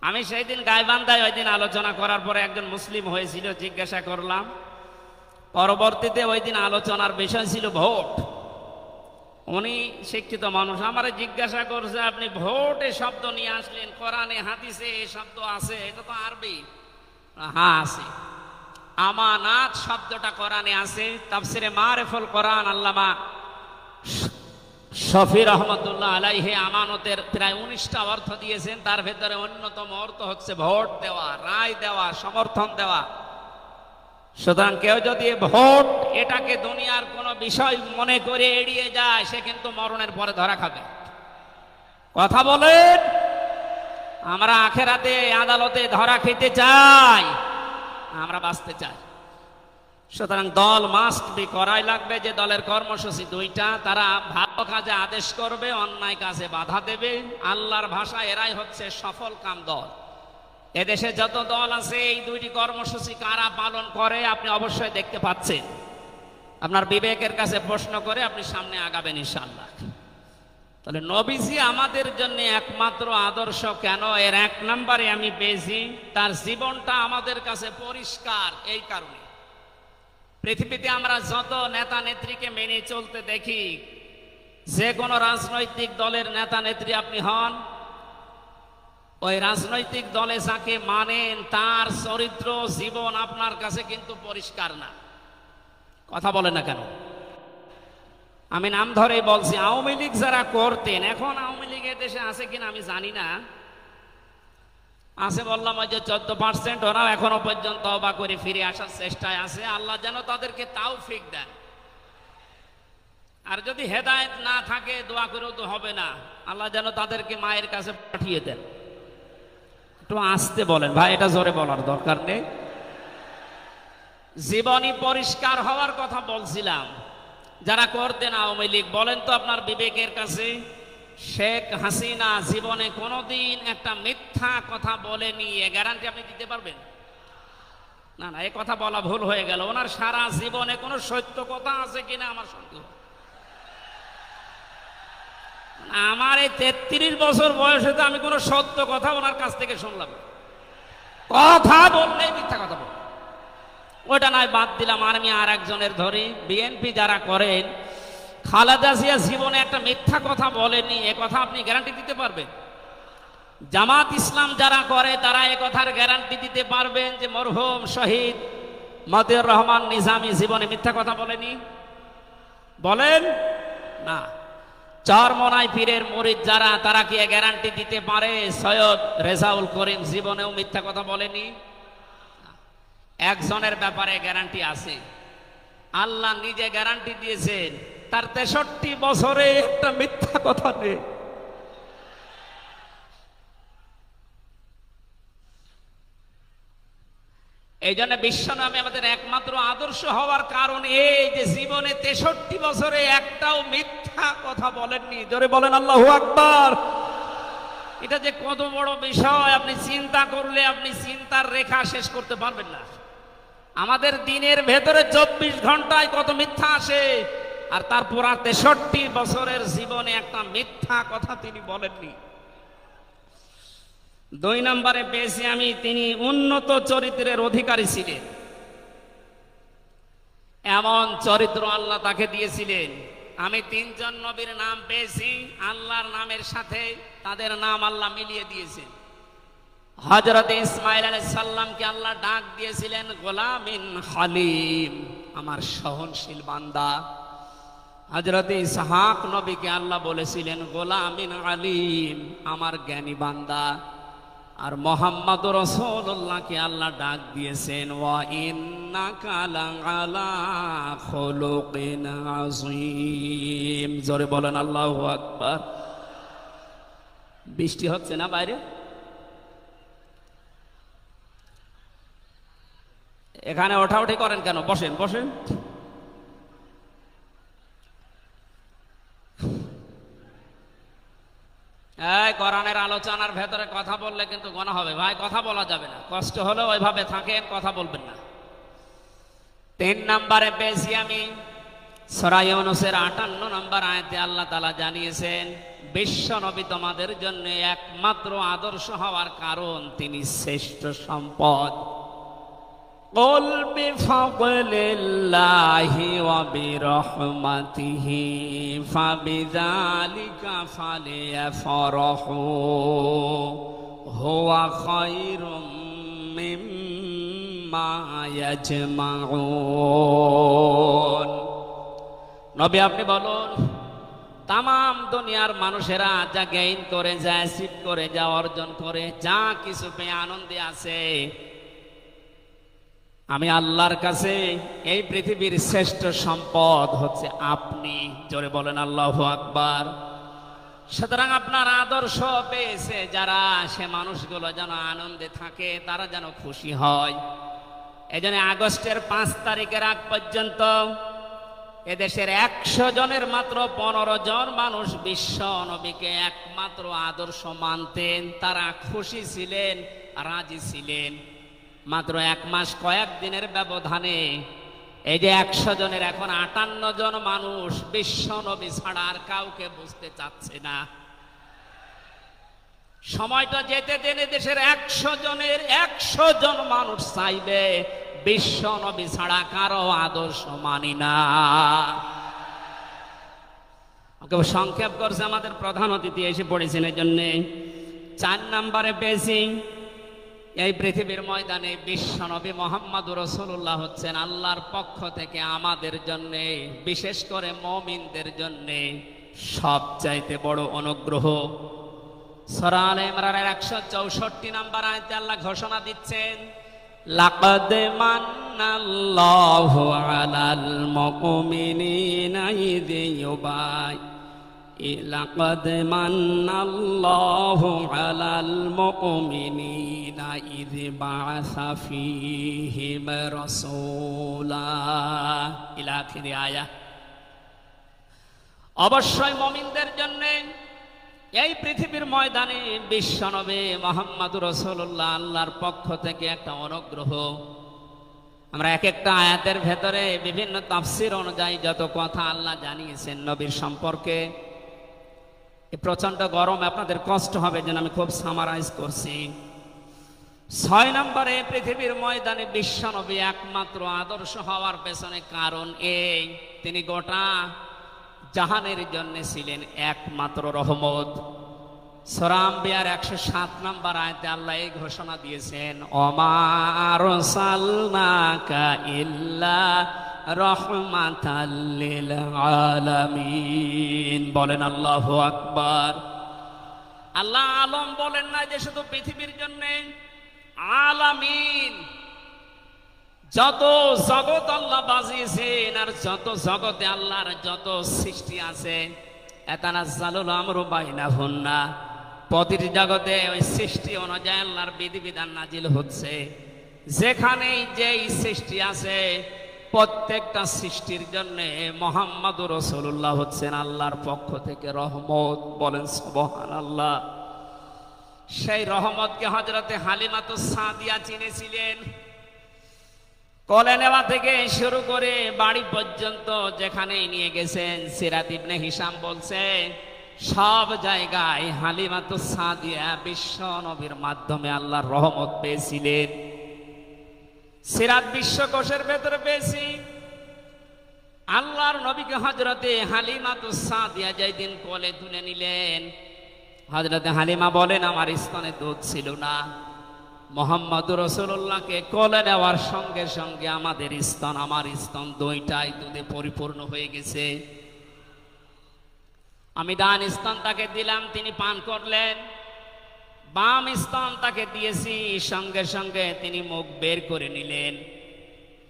আমি সেই দিন গাইবান্ধায় ওই দিন আলোচনা করার পরে একজন মুসলিম হয়েছিল, জিজ্ঞাসা করলাম। পরবর্তীতে ওই দিন আলোচনার বিষয় ছিল ভোট। উনি শিক্ষিত মানুষ, আমারে জিজ্ঞাসা করছে, আপনি ভোট এ শব্দ নিয়ে আসলেন, কোরআনে হাদিসে এই শব্দ আছে? এটা তো আরবি। হ্যাঁ আছে। আমানাত শব্দটা কোরআনে আছে। তাফসিরে মারিফুল কোরআন আল্লামা শফি রহমতুল্লাহ আলাইহি আমানতের প্রায় 19টা অর্থ দিয়েছেন। তার ভেতরে অন্যতম অর্থ হচ্ছে ভোট দেওয়া, রায় দেওয়া, সমর্থন দেওয়া। সুতরাং কেউ যদি ভোট এটাকে দুনিয়ার কোনো বিষয় মনে করে এড়িয়ে যায়, সে কিন্তু মরণের পরে ধরা খাবে। কথা বলেন, আমরা আখেরাতে আদালতে ধরা খেতে চাই, আমরা বাঁচতে চাই। সুতরাং দল মাস্ট বি, করাই লাগবে। যে দলের কর্মসূচি 2টা, তারা ভালো কাজে আদেশ করবে, অন্যায় কাজে বাধা দেবে। আল্লাহর ভাষা এরাই হচ্ছে সফল কাম দল। এদেশে যত দল আছে, এই 2টি কর্মসূচি কারা পালন করে আপনি অবশ্যই দেখতে পাচ্ছেন। আপনার বিবেকের কাছে প্রশ্ন করে আপনি সামনে আগাবেন ইনশাআল্লাহ। তাহলে নবীজি আমাদের জন্য একমাত্র আদর্শ কেন? এর 1 নম্বরে আমি পেয়েছি, তার জীবনটা আমাদের কাছে পরিষ্কার। এই কারণে পৃথিবীতে আমরা যত নেতা নেত্রীকে মেনে চলতে দেখি, যে কোনো রাজনৈতিক দলের নেতা নেত্রী আপনি হন, ওই রাজনৈতিক দলে যাকে মানেন তার চরিত্র জীবন আপনার কাছে কিন্তু পরিষ্কার না। কথা বলে না কেন? আমি নাম ধরেই বলছি, আওয়ামী লীগ যারা করতেন, এখন আওয়ামী লীগ দেশে আছে কিনা আমি জানি না, আছে বললাম ওই যে 14%, ওরাও এখনো পর্যন্ত তওবা করে ফিরে আসার চেষ্টায় আছে। আল্লাহ যেন তাদেরকে তাওফিক দেন। আর যদি হেদায়েত না থাকে দোয়া করেও তো হবে না, আল্লাহ যেন তাদেরকে মায়ের কাছে পাঠিয়ে দেন। একটু আস্তে বলেন ভাই, এটা জোরে বলার দরকার নেই। জীবনী পরিষ্কার হওয়ার কথা বলছিলাম। যারা করতেন আওয়ামী লীগ, বলেন তো আপনার বিবেকের কাছে, শেখ হাসিনা জীবনে কোনোদিন একটা মিথ্যা কথা বলেনি, এ গ্যারান্টি আপনি দিতে পারবেন? না না, এ কথা বলা ভুল হয়ে গেল। ওনার সারা জীবনে কোনো সত্য কথা আছে কিনা আমার সন্দেহ। আমার এই 33 বছর বয়সে তো আমি কোনো সত্য কথা ওনার কাছ থেকে শুনলাম। কথা বললেই মিথ্যা কথা বল, ওইটা নয় বাদ দিলাম। আমি আর একজনের ধরি, বিএনপি যারা করেন, খালেদা জিয়া জীবনে একটা মিথ্যা কথা বলেনি, এ কথা আপনি গ্যারান্টি দিতে পারবেন? জামাত ইসলাম যারা করে তারা এ কথার গ্যারান্টি দিতে পারবেন যে মরহুম শহীদ মতিউর রহমান নিজামী জীবনে মিথ্যা কথা বলেনি? বলেন না। চরমনাই পীরের মুরিদ যারা, তারা কি গ্যারান্টি দিতে পারে সৈয়দ রেজাউল করিম জীবনেও মিথ্যা কথা বলেনি? একজনের ব্যাপারে গ্যারান্টি আছে, আল্লাহ নিজে গ্যারান্টি দিয়েছেন, তার 63 বছরে একটা মিথ্যা কথা নেই। এই জন্য বিশ্বনবী আমাদের একমাত্র আদর্শ হওয়ার কারণ এই যে জীবনে 63 বছরে একটাও মিথ্যা কথা বলেননি। জোরে বলেন আল্লাহু আকবার। এটা যে কত বড় বিষয় আপনি চিন্তা করলে আপনি চিন্তার রেখা শেষ করতে পারবেন না। আমাদের দিনের ভেতরে 24 ঘন্টায় কত মিথ্যা আসে, আর তারপর 63 বছরের জীবনে একটা মিথ্যা কথা তিনি বলেননি। 2 নম্বরে পেয়েছি আমি, তিনি উন্নত চরিত্রের অধিকারী ছিলেন। এমন চরিত্র আল্লাহ তাকে দিয়েছিলেন। আমি 3 জন নবীর নাম পেয়েছি, আল্লাহর নামের সাথে তাদের নাম আল্লাহ মিলিয়ে দিয়েছেন। হযরত ইসমাঈল আলাইহিস সালামকে আল্লাহ ডাক দিয়েছিলেন গোলামিন হালিম, আমার সহনশীল বান্দা। হযরত ইসহাক নবীকে আল্লাহ বলেছিলেন গোলামিন আলিম, আমার জ্ঞানী বান্দা। আর মুহাম্মদুর রাসূলুল্লাহকে আল্লাহ ডাক দিয়েছেন ওয়া ইন্নাকা লাআলা খুলুকিন আযীম। জোরে বলেন আল্লাহু আকবার। বৃষ্টি হচ্ছে না বাইরে? এখানে ওঠাউঠি করেন কেন? বসেন বসেন। এই কোরআনের আলোচনার ভেতরে কথা বললে কিন্তু গুনাহ হবে ভাই, কথা বলা যাবে না। কষ্ট হলে ওইভাবে থাকেন, কথা বলবেন না। 3 নম্বরে পেয়েছি আমি সূরা ইউনূসের 58 নম্বর আয়াতে আল্লাহ তাআলা জানিয়েছেন বিশ্ব নবী তোমাদের জন্য একমাত্র আদর্শ হওয়ার কারণ তিনি শ্রেষ্ঠ সম্পদ। قل بفضل الله وبرحمته فبذلك فليفرحوا هو خير مما يجمعون। নবী আপনি বলুন, তাম দুনিয়ার মানুষেরা যা গেইন করে, যা অ্যাচিভ করে, যা অর্জন করে, যা কিছু পেয়ে আনন্দে আছে, আমি আল্লাহর কাছে এই পৃথিবীর শ্রেষ্ঠ সম্পদ হচ্ছে আপনি। জোরে বলেন আল্লাহু আকবার। সুতরাং আপনার আদর্শ পেয়েছে যারা, সে মানুষগুলো যেন আনন্দে থাকে, তারা যেন খুশি হয়। এজন্য আগস্টের 5 তারিখের আগ পর্যন্ত এদেশের 100 জনের মাত্র 15 জন মানুষ বিশ্ব নবীকে একমাত্র আদর্শ মানতেন। তারা খুশি ছিলেন, রাজি ছিলেন। মাত্র 1 মাস কয়েক দিনের ব্যবধানে এই যে 100 জনের এখন 58 জন মানুষ বিশ্ব নবী ছাড়া আর কাউকে বুঝতে চাচ্ছে না। সময়টা যেতে দেন, দেশের 100 জনের 100 জন মানুষ চাইবে বিশ্ব নবী ছাড়া কারো আদর্শ মানি না। সংক্ষেপ করছে, আমাদের প্রধান অতিথি এসে পড়েছেন, এই জন্যে 4 নম্বরে পেয়েছি এই পৃথিবীর ময়দানে বিশ্বনবী মুহাম্মদুর রাসূলুল্লাহ হচ্ছেন আল্লাহর পক্ষ থেকে আমাদের জন্য, বিশেষ করে মুমিনদের জন্য সবচাইতে বড় অনুগ্রহ। সূরা আলে ইমরানের 164 নম্বর আয়াতে আল্লাহ ঘোষণা দিচ্ছেন, লাকাদ মান্নাল্লাহু আলাল মুমিনিনা ইয লাকাদ মান্নাল্লাহু আলাল মুমিনিনা ইয বাআসা ফীহিম রাসূলা ইলা আখির আয়াত। অবশ্যই মুমিনদের জন্য এই পৃথিবীর ময়দানে বিশ্বনবী মুহাম্মদুর রাসূলুল্লাহ আল্লাহর পক্ষ থেকে একটা অনুগ্রহ। আমরা এক একটা আয়াতের ভেতরে বিভিন্ন তাফসীর অনুযায়ী যত কথা আল্লাহ জানিয়েছেন নবীর সম্পর্কে, প্রচন্ড গরম, আপনাদের কষ্ট হবে যেন আমি খুব সামারাইজ করছি। 6 নম্বরে পৃথিবীর ময়দানে বিশ্বনবী একমাত্র আদর্শ হওয়ার পেছনে কারণ এই, তিনি গোটা জাহানের জন্য ছিলেন একমাত্র রহমত। সূরা আম্বিয়ার 107 নম্বর আয়াতে আল্লাহ এই ঘোষণা দিয়েছেন, ওমা আরসালনাকা ইল্লা রাহমাতাল লিল আলামিন। বলেন আল্লাহু আকবার। আল্লাহ আলম বলেন না যে শুধু পৃথিবীর জন্য, আলামিন যত জগৎ আল্লাহ বাজিয়েছেন আর যত জগতে আল্লাহর যত সৃষ্টি আছে, এতানাজ্জালুল আমরু বাইনাহুন্না, প্রতিটি জগতে ওই সৃষ্টি অনুযায়ী আল্লাহর বিধিবিধান নাজিল হচ্ছে। যেখানেই যেই সৃষ্টি আছে প্রত্যেকটা সৃষ্টির জন্য মুহাম্মদুর রাসূলুল্লাহ হচ্ছেন আল্লাহর পক্ষ থেকে রহমত। বলেন সুবহানাল্লাহ। সেই রহমতকে হযরতে হালিমাতুস সাদিয়া চিনেছিলেন। কোলে নেওয়া থেকে শুরু করে বাড়ি পর্যন্ত যেখানেই নিয়ে গেছেন, সিরাত ইবনে হিশাম বলছে সব জায়গায় হালিমাতুস সাদিয়া বিশ্ব নবীর মাধ্যমে আল্লাহর রহমত পেয়েছিলেন। সিরাত বিশ্বকোষের ভেতরে পেয়েছি আল্লাহর নবীকে হযরতে হালিমাতুস সাদিয়া যেদিন কোলে তুলে নিলেন, হযরতে হালিমা বলেন আমার স্তনে দুধ ছিল না, মুহাম্মদুর রাসূলুল্লাহকে কোলে নেওয়ার সঙ্গে সঙ্গে আমার স্তন দুইটাই দুধে পরিপূর্ণ হয়ে গেছে। আমি ডান স্তন তাকে দিলাম, তিনি পান করলেন। বাম স্তন তাকে দিয়েছি, সঙ্গে সঙ্গে তিনি মুখ বের করে নিলেন।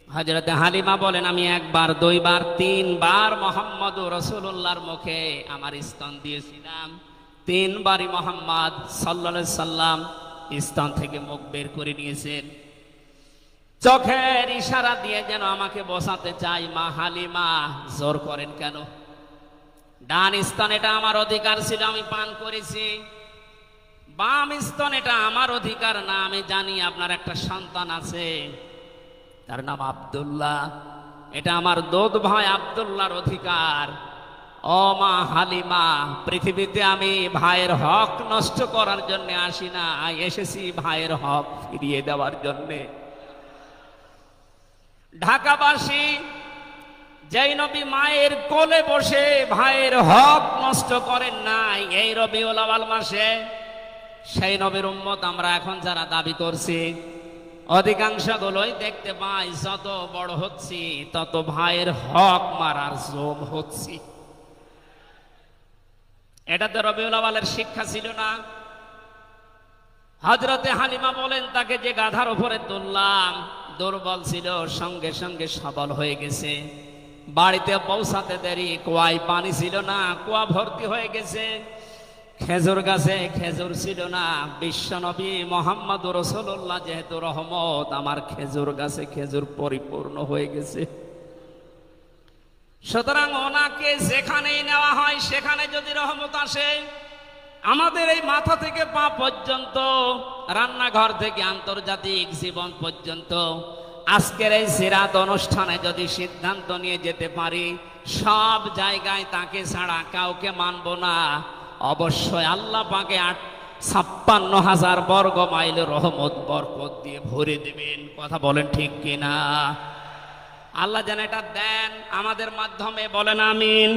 হযরতে হালিমা বলেন আমি একবার, দুইবার, তিনবার মুহাম্মদুর রাসূলুল্লাহর মুখে আমার স্তন দিয়েছিলাম। তিনবারই মুহাম্মদ সাল্লাল্লাহু আলাইহি সাল্লাম স্তন থেকে মুখ বের করে নিয়েছেন। চোখের ইশারা দিয়ে যেন আমাকে বসাতে চাই, মা হালিমা জোর করেন কেন? ডান স্তন এটা আমার অধিকার ছিল, আমি পান করেছি। বাম স্তন এটা আমার অধিকার না। আমি জানি আপনার একটা সন্তান আছে, তার নাম আব্দুল্লাহ, এটা আমার দুধ ভাই আব্দুল্লাহর অধিকার। ও মা হালিমা, পৃথিবীতে আমি ভাইয়ের হক নষ্ট করার জন্য আসি না, এসেছি ভাইয়ের হক ফিরিয়ে দেওয়ার জন্য। ঢাকাবাসী যেই নবী মায়ের কোলে বসে ভাইয়ের হক নষ্ট করেন নাই এই রবিউল আউয়াল মাসে, সেই নবীর উম্মত আমরা এখন যারা দাবি করছি, অধিকাংশ গুলোই দেখতে পাই যত বড় হচ্ছি তত ভাইয়ের হক মারার জোম হচ্ছি। এটা তো রবিউল আউয়ালের শিক্ষা ছিল না। হযরতে হালিমা বলেন তাকে যে গাধার উপরে তুললাম দুর্বল ছিল, সঙ্গে সঙ্গে সবল হয়ে গেছে। বাড়িতে পৌঁছাতে দেরি, কুয়ায় পানি ছিল না, কুয়া ভর্তি হয়ে গেছে। খেজুর গাছে খেজুর ছিল না, বিশ্বনবী মুহাম্মদুর রাসূলুল্লাহ যেহেতু রহমত, আমার খেজুর গাছে খেজুর পরিপূর্ণ হয়ে গেছে। সুতরাং ওনাকে যেখানেই নেওয়া হয় সেখানে যদি রহমত আসে, আমাদের এই মাথা থেকে পা পর্যন্ত, রান্নাঘর থেকে আন্তর্জাতিক জীবন পর্যন্ত, আজকের এই সিরাত অনুষ্ঠানে যদি সিদ্ধান্ত নিয়ে যেতে পারি সব জায়গায় তাকে ছাড়া কাউকে মানব না, অবশ্যই আল্লাহ পাকে 56,000 বর্গ মাইল রহমত বরকত দিয়ে ভরে দেবেন। কথা বলেন ঠিক কিনা? আল্লাহ যেন এটা দেন আমাদের মাধ্যমে, বলেন আমিন।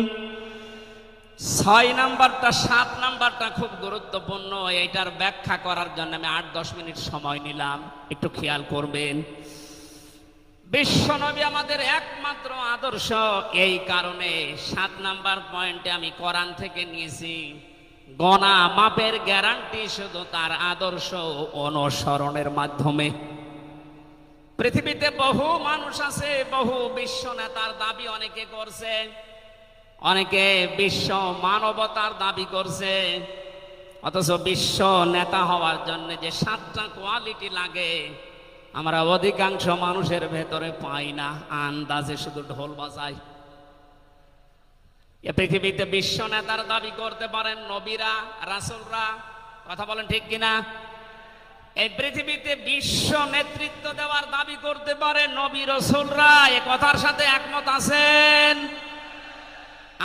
6 নাম্বারটা 7 নাম্বারটা খুব গুরুত্বপূর্ণ। এইটার ব্যাখ্যা করার জন্য আমি 8-10 মিনিট সময় নিলাম, একটু খেয়াল করবেন। বিশ্বনবী আমাদের একমাত্র আদর্শ, এই কারণে 7 নাম্বার পয়েন্টে আমি কোরআন থেকে নিয়েছি। গণা মাপের গ্যারান্টি শুধু তার আদর্শ অনুসরণের মাধ্যমে। পৃথিবীতে বহু মানুষ আছে, বহু বিশ্ব নেতার দাবি অনেকে করছে, অনেকে বিশ্ব মানবতার দাবি করছে, অথচ বিশ্ব নেতা হওয়ার জন্য যে 7টা কোয়ালিটি লাগে আমরা অধিকাংশ মানুষের ভেতরে পাই না, আন্দাজে শুধু ঢোল বাজায়। এ পৃথিবীতে বিশ্ব নেতার দাবি করতে পারেন নবীরা, রাসূলরা, কথা বলেন ঠিক কিনা? এই পৃথিবীতে বিশ্ব নেতৃত্ব দেওয়ার দাবি করতে পারে নবী রাসূলরা, এ কথার সাথে একমত আছেন?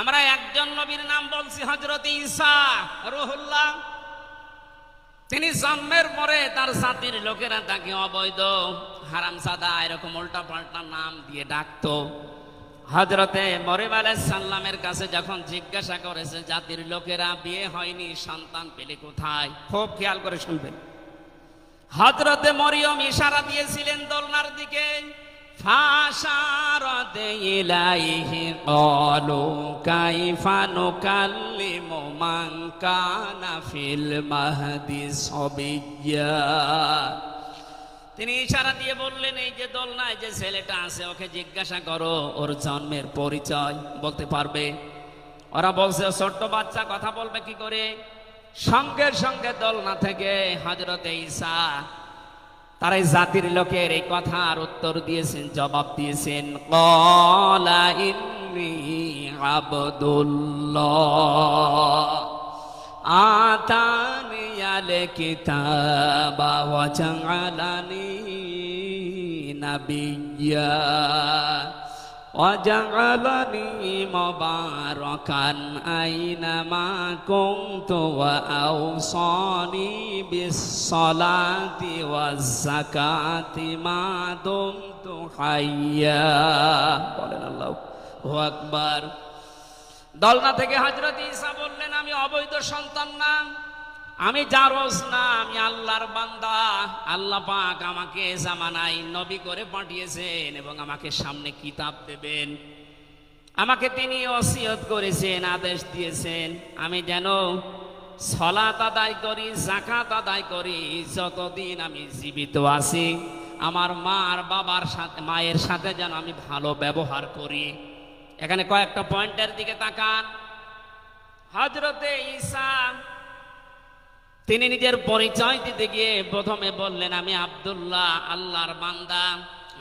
আমরা একজন নবীর নাম বলছি, হযরত ঈসা রূহুল্লাহ। তিনি জন্মের পরে তার জাতির লোকেরা তাকে অবৈধ, হারামজাদা, এরকম উল্টা পাল্টা নাম দিয়ে ডাকতো। হযরতে মরিয়ম আলাইহিস সালামের কাছে যখন জিজ্ঞাসা করেছে জাতির লোকেরা, বিয়ে হয়নি, সন্তান পেলে কোথায়, খুব খেয়াল করে শুনবেন। হযরতে মরিয়ম ইশারা দিয়েছিলেন দোলনার দিকে, ফাশারাত ইলাইহি ক্বালু কাইফা নুকাল্লিমু মান কানা ফিল মাহদি সাবিয়্যা। তিনি ইশারা দিয়ে বললেন, এই যে দোলনায় যে ছেলেটা আছে ওকে জিজ্ঞাসা করো ওর জন্মের পরিচয় বলতে পারবে। ওরা বলছে ছোট্ট বাচ্চা, কথা বলবে কি করে? সঙ্গে সঙ্গে দোলনা থেকে হযরতে ঈসা তার এই জাতির লোকের এই কথার উত্তর দিয়েছেন, জবাব দিয়েছেন, ক্বালা ইন্নী আবদুল্লাহ আতানিয়াল কিতাবা ওয়া জাআলানি নাবিয়্যা ওয়া জাআলানি মুবারাকান আইনামা কুনতু ওয়া আওসানি বিস-সালাতি ওয়াজ-যাকাতি মা দুমতু হাইয়্যা। বলেন আল্লাহু আকবার। দোলনা থেকে হযরত ঈসা বললেন, আমি অবৈধ সন্তান না, আমি জারজ না, আমি আল্লাহর বান্দা। আল্লাহ পাক আমাকে জামানায় নবী করে পাঠিয়েছেন এবং আমাকে সামনে কিতাব দেবেন। আমাকে তিনি ওসিয়ত করেছেন, আদেশ দিয়েছেন আমি যেন সালাত আদায় করি, যাকাত আদায় করি যতদিন আমি জীবিত আছি। আমার মা আর বাবার সাথে, মায়ের সাথে যেন আমি ভালো ব্যবহার করি। এখানে কয়েকটা পয়েন্টের দিকে তাকান। হযরতে ঈসা তিনি নিজের পরিচয় দিতে গিয়ে প্রথমে বললেন, আমি আব্দুল্লাহ, আল্লাহর বান্দা।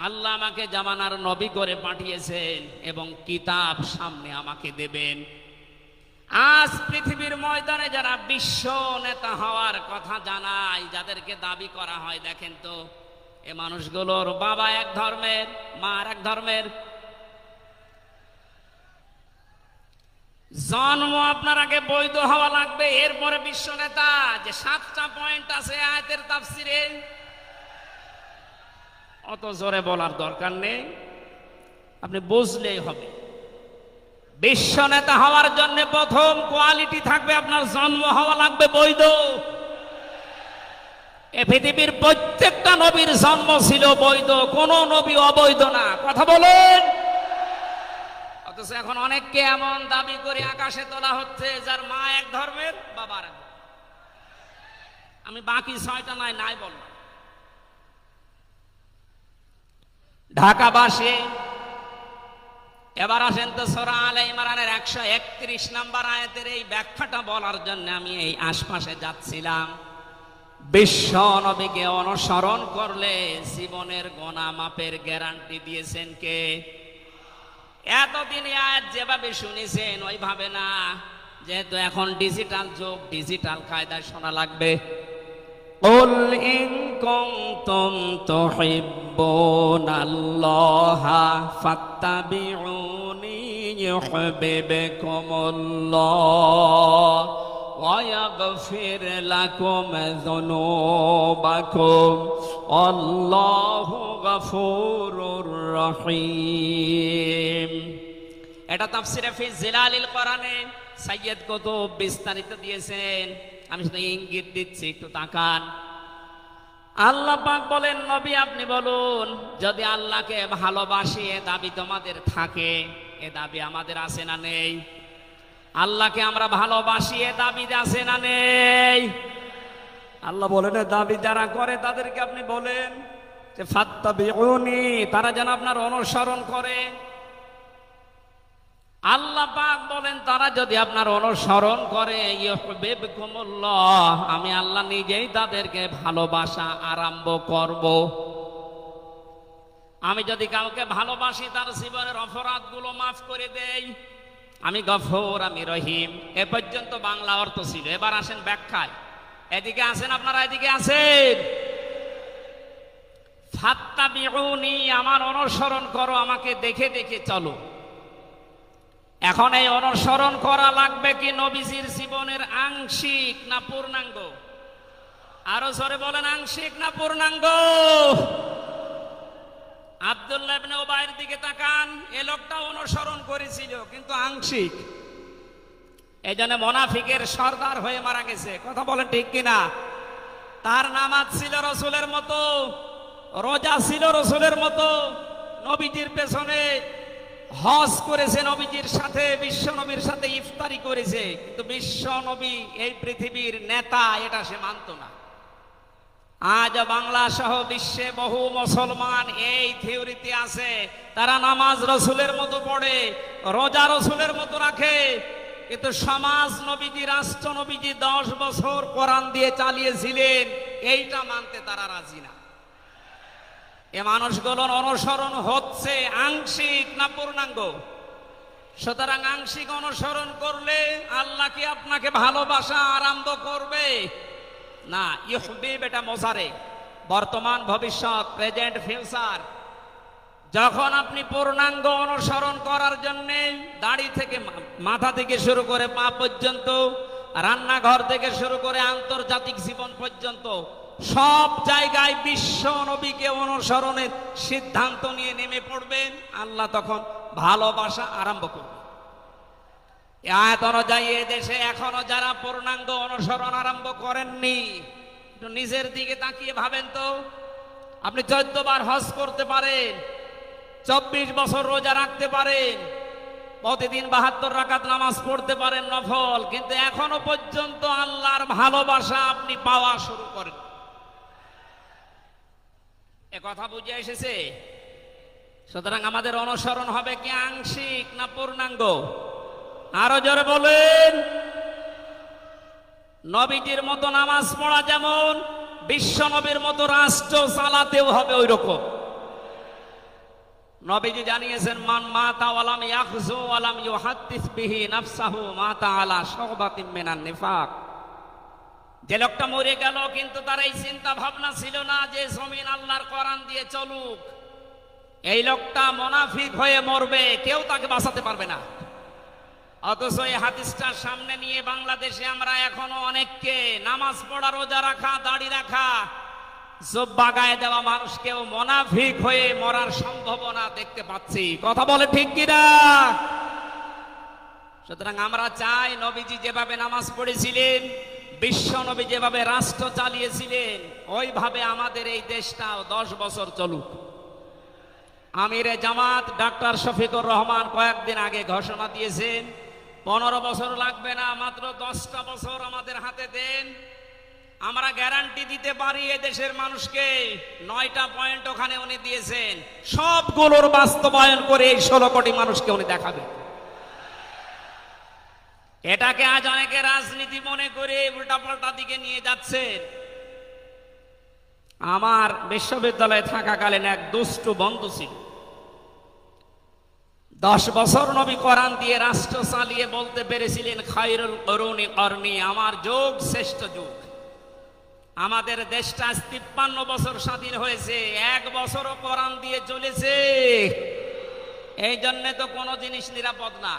আল্লাহ আমাকে জামানার নবী করে পাঠিয়েছেন এবং কিতাব সামনে আমাকে দেবেন। আজ পৃথিবীর ময়দানে যারা বিশ্ব নেতা হওয়ার কথা জানায়, যাদেরকে দাবি করা হয়, দেখেন তো এ মানুষগুলোর বাবা এক ধর্মের, মা আর এক ধর্মের। জন্ম আপনার আগে বৈধ হওয়া লাগবে, এরপরে বিশ্ব নেতা। যে 7টা পয়েন্ট আছে আয়াতের তাফসিরে, অত জোরে বলার দরকার নেই, আপনি বুঝলেই হবে। বিশ্ব নেতা হওয়ার জন্য প্রথম কোয়ালিটি থাকবে, আপনার জন্ম হওয়া লাগবে বৈধ। এ পৃথিবীর প্রত্যেকটা নবীর জন্ম ছিল বৈধ, কোন নবী অবৈধ না, কথা বলেন। অথচ এখন অনেককে এমন দাবি করে আকাশে তোলা হচ্ছে যার মা এক ধর্মের, বাবা আর এক। আমি বাকি 6টা নাই বলব। ঢাকাবাসী, এবার আসেন তো সূরা আলে ইমরানের 131 নম্বর আয়াতের এই ব্যাখ্যাটা বলার জন্য আমি এই আশপাশে যাচ্ছিলাম। বিশ্ব নবীকে অনুসরণ করলে জীবনের গোনা মাপের গ্যারান্টি দিয়েছেন কে? এতদিন আয়াত যেভাবে শুনেছেন ওইভাবে না, যেহেতু এখন ডিজিটাল যুগ, ডিজিটাল কায়দায় শোনা লাগবে। কুল ইন কুনতুম তুহিব্বুনাল্লাহা ফাত্তাবিউনি ইউহিব্বুকুমুল্লাহ ওয়া ইয়াগফির লাকুম যুনুবাকুম আল্লাহু গফুরুর রহিম। এটা তাফসিরে ফি জিলালিল কোরআনে সাইয়েদ কুতুব বিস্তারিত দিয়েছেন, আমি শুধু ইঙ্গিত দিচ্ছি, একটু তাকান। আল্লাহ পাক বলেন, নবী আপনি বলুন, যদি আল্লাহকে ভালোবাসি এ দাবি তোমাদের থাকে, এ দাবি আমাদের আছে না নেই? আল্লাহকে আমরা ভালোবাসি এ দাবি আছে না নেই? আল্লাহ বলেন, দাবি যারা করে তাদেরকে আপনি বলেন যে ফাত্তাবিউনি, তারা যেন আপনার অনুসরণ করে। আল্লাহ পাক বলেন, তারা যদি আপনার অনুসরণ করে ইউহিব্বুকুমুল্লাহ, আমি আল্লাহ নিজেই তাদেরকে ভালোবাসা আরম্ভ করব। আমি যদি কাউকে ভালোবাসি, তার জীবনের অপরাধগুলো মাফ করে দেই। আমি গফুর, আমি রহিম। এ পর্যন্ত বাংলা অর্থ ছিল। এবার আসেন ব্যাখ্যায়। এদিকে আসেন আপনারা, এদিকে আসেন। ফাত্তাবিউনি, আমার অনুসরণ করো, আমাকে দেখে দেখে চলো। এখন এই অনুসরণ করা লাগবে কি নবীজির জীবনের আংশিক না পূর্ণাঙ্গ? আরো জোরে বলেন, আংশিক না পূর্ণাঙ্গ? আব্দুল্লাহ ইবনে উবাইয়ের দিকে তাকান, এ লোকটা অনুসরণ করেছিল কিন্তু আংশিক। এই জন্য মুনাফিকের সর্দার হয়ে মারা গেছে। কথা বলেন ঠিক কিনা? তার নামাজ ছিল রসুলের মতো, রোজা ছিল রসুলের মতো, নবীজির পেছনে হজ করেছে, নবীজির সাথে, বিশ্ব নবীর সাথে ইফতারি করেছে, কিন্তু বিশ্ব নবী এই পৃথিবীর নেতা এটা সে মানত না। আজ বাংলা সহ বিশ্বে বহু মুসলমান এই থিওরিতে আছে, তারা নামাজ রসুলের মতো পড়ে, রোজা রসুলের মতো রাখে, কিন্তু সমাজ নবীজি, রাষ্ট্র নবীজি 10 বছর কোরআন দিয়ে চালিয়েছিলেন, এইটা মানতে তারা রাজি না। এ মানুষগুলোর অনুসরণ হচ্ছে আংশিক না পূর্ণাঙ্গ? সুতরাং আংশিক অনুসরণ করলে আল্লাহ কি আপনাকে ভালোবাসা আরম্ভ করবে? না। ইউহিব এটা মোজারে, বর্তমান, ভবিষ্যৎ, প্রেজেন্ট, ফিউচার। যখন আপনি পূর্ণাঙ্গ অনুসরণ করার জন্য দাড়ি থেকে, মাথা থেকে শুরু করে পা পর্যন্ত, রান্নাঘর থেকে শুরু করে আন্তর্জাতিক জীবন পর্যন্ত সব জায়গায় বিশ্ব নবীকে অনুসরণের সিদ্ধান্ত নিয়ে নেমে পড়বেন, আল্লাহ তখন ভালোবাসা আরম্ভ করবে। আয়াত অনুযায়ী দেশে এখনো যারা পূর্ণাঙ্গ অনুসরণ আরম্ভ করেননি, একটু নিজের দিকে তাকিয়ে ভাবেন তো। আপনি 14 বার হজ করতে পারেন, 24 বছর রোজা রাখতে পারেন, প্রতিদিন 72 রাকাত নামাজ পড়তে পারেন নফল, কিন্তু এখনো পর্যন্ত আল্লাহর ভালোবাসা আপনি পাওয়া শুরু করেন। এ কথা বুঝে এসেছে? সুতরাং আমাদের অনুসরণ হবে কি আংশিক না পূর্ণাঙ্গ? আরো জোরে বলেন। নবীজির মতো নামাজ পড়া যেমন, বিশ্ব নবীর মতো রাষ্ট্র চালাতেও হবে ওই রকম। নবীজি জানিয়েছেন, মান মাতা ওয়ালাম ইয়াখযু ওয়ালাম ইউহাদ্দিস বিহি নাফসাহু মাতা আলা শুবাতিন মিনান নিফাক। যে লোকটা মরে গেল কিন্তু তার এই চিন্তা ভাবনা ছিল না যে জমিন আল্লাহর কোরআন দিয়ে চলুক, এই লোকটা মুনাফিক হয়ে মরবে, কেউ তাকে বাঁচাতে পারবে না। অথচ এই হাদিসটা সামনে নিয়ে বাংলাদেশে আমরা এখনো অনেককে নামাজ পড়া, রোজা রাখা, দাড়ি রাখা, জুব্বা গায়ে দেওয়া মানুষকেও মুনাফিক হয়ে মরার সম্ভাবনা দেখতে পাচ্ছি। কথা বলে ঠিক কিনা? সুতরাং আমরা চাই নবীজি যেভাবে নামাজ পড়েছিলেন, বিশ্ব নবী যেভাবে রাষ্ট্র চালিয়েছিলেন, ওইভাবে আমাদের এই দেশটাও 10 বছর চলুক। আমিরে জামাত ডাক্তার শফিকুর রহমান কয়েকদিন আগে ঘোষণা দিয়েছেন, 15 বছর লাগবে না, মাত্র 10টা বছর আমাদের হাতে দেন, আমরা গ্যারান্টি দিতে পারি এদেশের মানুষকে। 9টা পয়েন্ট ওখানে উনি দিয়েছেন, সবগুলোর বাস্তবায়ন করে এই 16 কোটি মানুষকে উনি দেখাবেন। এটাকে আজ অনেকে রাজনীতি মনে করে উল্টাপাল্টা দিকে নিয়ে যাচ্ছেন। আমার বিশ্ববিদ্যালয়ে থাকাকালীন এক দুষ্টু বন্ধু ছিল, 10 বছর নবী কোরআন দিয়ে রাষ্ট্র চালিয়ে বলতে পেরেছিলেন, খায়রুল কুরুনি করনি, আমার যুগ শ্রেষ্ঠ যুগ। আমাদের দেশটা 53 বছর স্বাধীন হয়েছে, 1 বছরও কোরআন দিয়ে চলেছে। এই জন্য তো কোনো জিনিস নিরাপদ না।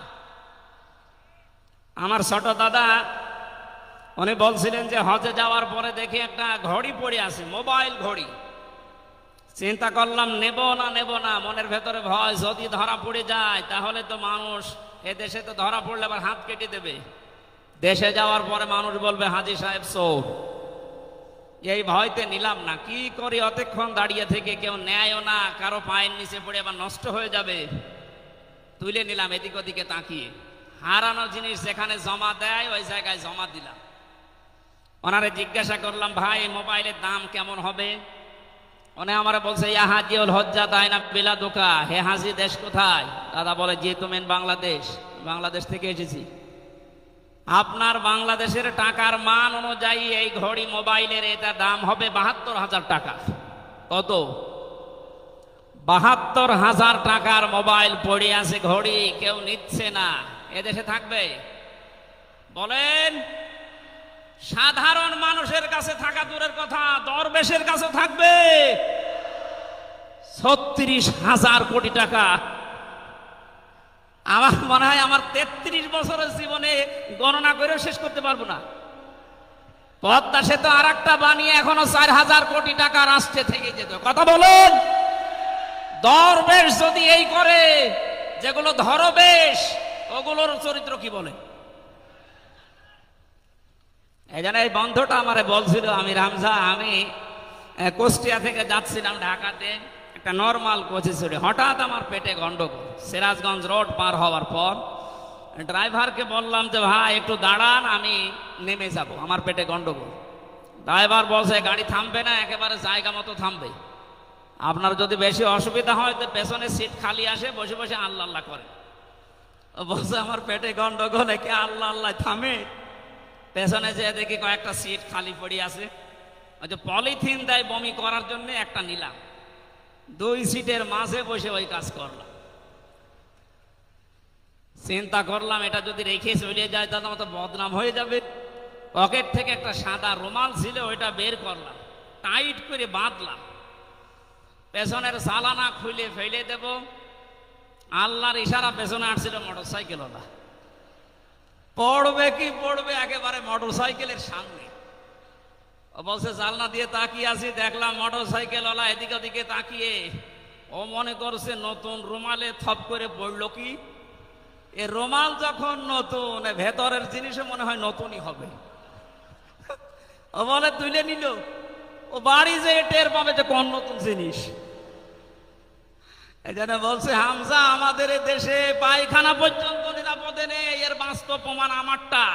আমার ছোট দাদা উনি বলছিলেন যে হজে যাওয়ার পরে দেখি একটা ঘড়ি পড়ে আছে, মোবাইল ঘড়ি। চিন্তা করলাম নেব না, মনের ভেতরে ভয়, যদি ধরা পড়ে যায় তাহলে তো মানুষ এ দেশে তো ধরা পড়লে আবার হাত কেটে দেবে। দেশে যাওয়ার পরে মানুষ বলবে হাজী সাহেব চোর। এই ভয়তে নিলাম না। কি করি, অতক্ষণ দাঁড়িয়ে থেকে কেউ নেয়ও না, কারো পায়ের নিচে পড়ে আবার নষ্ট হয়ে যাবে। তুলে নিলাম এদিক ওদিকে তাকিয়ে। হারানো জিনিস যেখানে জমা দেয় ওই জায়গায় জমা দিলাম। ওনারে জিজ্ঞাসা করলাম, ভাই মোবাইলের দাম কেমন হবে? উনি আমারে বলছে, ইয়া হাজিউল হজ্জা দায়না বিলা দোকা, হে হাজি দেশ কোথায়? দাদা বলে, জি তুমেন বাংলাদেশ। বাংলাদেশ থেকে এসেছি। আপনার বাংলাদেশের টাকার মান অনুযায়ী এই ঘড়ি মোবাইলের এটা দাম হবে ৭২,০০০ টাকা। কত? ৭২,০০০ টাকার মোবাইল পড়ে আছে, ঘড়ি কেউ নিচ্ছে না। এদেশে থাকবে? বলেন। সাধারণ মানুষের কাছে থাকা দূরের কথা, দরবেশের কাছে থাকবে ৩৬,০০০ কোটি টাকা। আমার মনে হয় আমার ৩৩ বছরের জীবনে গণনা করে শেষ করতে পারবো না। পদ্মা সেতু আর একটা বানিয়ে এখনো ৪,০০০ কোটি টাকা রাষ্ট্রে থেকে যেত। কথা বলুন। দরবেশ যদি এই করে, যেগুলো ধরবেশ ওগুলোর চরিত্র কি বলে? এই জন্য এই বন্ধুটা আমারে বলছিল, আমি রামজা, আমি কুষ্টিয়া থেকে যাচ্ছিলাম ঢাকাতে, একটা নর্মাল কোচে চড়ে হঠাৎ আমার পেটে গন্ডগোল। সিরাজগঞ্জ রোড পার হওয়ার পর ড্রাইভারকে বললাম যে ভাই একটু দাঁড়ান, আমি নেমে যাব, আমার পেটে গন্ডগোল। ড্রাইভার বলছে গাড়ি থামবে না, একেবারে জায়গা মতো থামবে। আপনার যদি বেশি অসুবিধা হয় তো পেছনে সিট খালি আসে, বসে বসে আল্লাহ আল্লাহ করে। বলছে আমার পেটে গন্ডগোল, একে আল্লাহ আল্লাহ থামে? পেছনে যে দেখি কয়েকটা সিট খালি পড়ে আছে, ওই যে পলিথিন দেয় বমি করার জন্য, একটা নিলাম। 2 সিটের মাঝে বসে ওই কাজ করলাম। চিন্তা করলাম এটা যদি রেখে চলে যায় তাহলে আমার তো বদনাম হয়ে যাবে। পকেট থেকে একটা সাদা রুমাল ছিল, ওইটা বের করলাম, টাইট করে বাঁধলাম। পেছনের সালানা খুলে ফেলে দেব। আল্লাহর ইশারা, পেছনে আসছিল মোটরসাইকেল ওলা। পড়বে কি পড়বে একেবারে মোটরসাইকেলের সামনে। ও বলছে জানলা দিয়ে তাকিয়ে আছি, দেখলাম মোটরসাইকেল ওলা এদিকে ওদিকে তাকিয়ে। ও মনে করছে নতুন রুমালে থপ করে পড়লো কি। এ রুমাল যখন নতুন, ভেতরের জিনিসও মনে হয় নতুনই হবে। ও বলে তুলে নিল। ও বাড়ি যে টের পাবে যে কোন নতুন জিনিস। এই জন্য বলছে হামজা, আমাদের দেশে পায়খানা পর্যন্ত নিরাপদে নেই, এর বাস্তব প্রমাণ আমারটা।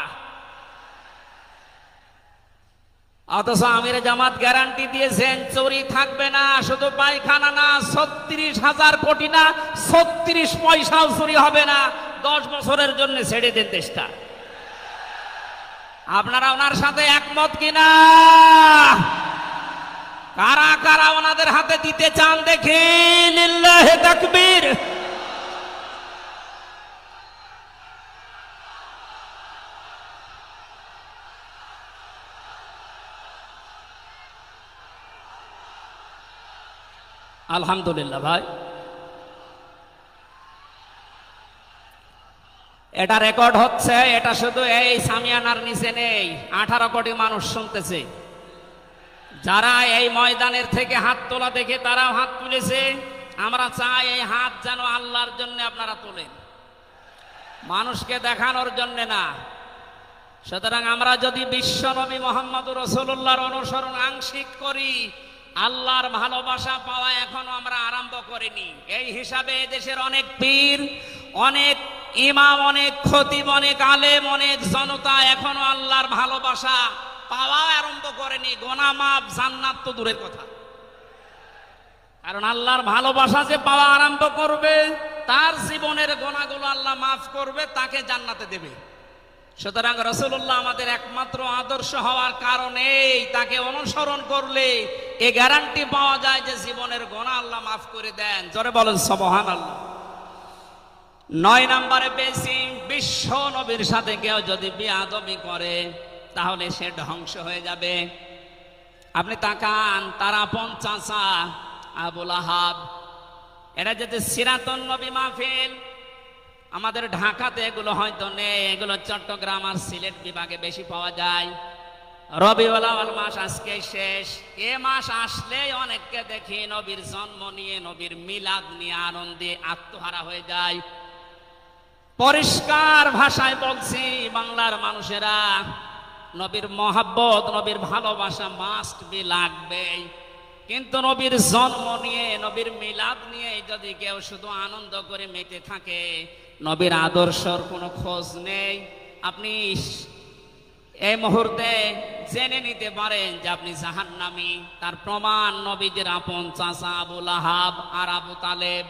অথচ আমির জামাত গ্যারান্টি দিয়েছেন চুরি থাকবে না। শুধু পায়খানা না, ৩৬,০০০ কোটি না, ৩৬ পয়সাও চুরি হবে না। 10 বছরের জন্য ছেড়ে দেন দেশটা। আপনারা ওনার সাথে একমত কিনা? কারা কারা ওনাদের হাতে দিতে চান দেখি? লিল্লাহি তাকবীর। আলহামদুলিল্লাহ ভাই, এটা রেকর্ড হচ্ছে। এটা শুধু এই সামিয়ানার নিচে নেই, 18 কোটি মানুষ শুনতেছে। যারা এই ময়দানের থেকে হাত তোলা দেখে তারাও হাত তুলেছে। আমরা চাই এই হাত যেন আল্লাহর জন্য আপনারা তোলেন, মানুষকে দেখানোর জন্য না। সুতরাং আমরা যদি বিশ্ব নবী মুহাম্মদুর রাসূলুল্লাহর অনুসরণ আংশিক করি, আল্লাহর ভালোবাসা পাওয়া এখনো আমরা আরম্ভ করিনি। এই হিসাবে দেশের অনেক পীর, অনেক ইমাম, অনেক খতিব, অনেক আলেম, অনেক জনতা এখনো আল্লাহর ভালোবাসা পাওয়া আরম্ভ করেনি। গোনা মাফ, জান্নাত তো দূরের কথা। কারণ আল্লাহর ভালোবাসা যে পাওয়া আরম্ভ করবে, তার জীবনের গোনাগুলো আল্লাহ মাফ করবে, তাকে জান্নাতে দেবে। সুতরাং রাসূলুল্লাহ আমাদের একমাত্র আদর্শ হওয়ার কারণেই তাকে অনুসরণ করলে এই গ্যারান্টি পাওয়া যায় যে জীবনের গোনা আল্লাহ মাফ করে দেন। জোরে বলেন সুবহানাল্লাহ। 9 নম্বরে পেয়েছি, বিশ্ব নবীর সাথে কেউ যদি বেয়াদবি করে তাহলে সে ধ্বংস হয়ে যাবে। আপনি তাকান, তার আপন চাচা আবু লাহাব, এটা যদি সিরাতুন নবী মাহফিল, আমাদের ঢাকাতে এগুলো হয়তো নেই, এগুলো চট্টগ্রাম আর সিলেট বিভাগে বেশি পাওয়া যায়। রবিউল আউয়াল মাস আজকে শেষ। এ মাস আসলেই অনেককে দেখি নবীর জন্ম নিয়ে, নবীর মিলাদ নিয়ে আনন্দে আত্মহারা হয়ে যায়। পরিষ্কার ভাষায় বলছি, বাংলার মানুষেরা, নবীর মহাব্বত, নবীর ভালোবাসা মাস্ট বি লাগবেই। কিন্তু নবীর জন্ম নিয়ে, নবীর মিলাদ নিয়ে যদি কেউ শুধু আনন্দ করে মেতে থাকে, নবীর আদর্শর কোনো খোঁজ নেই, আপনি এই মুহূর্তে জেনে নিতে পারেন যে আপনি জাহান্নামী। তার প্রমাণ নবীদের আপন চাচা আবু লাহাব আর আবু তালেব।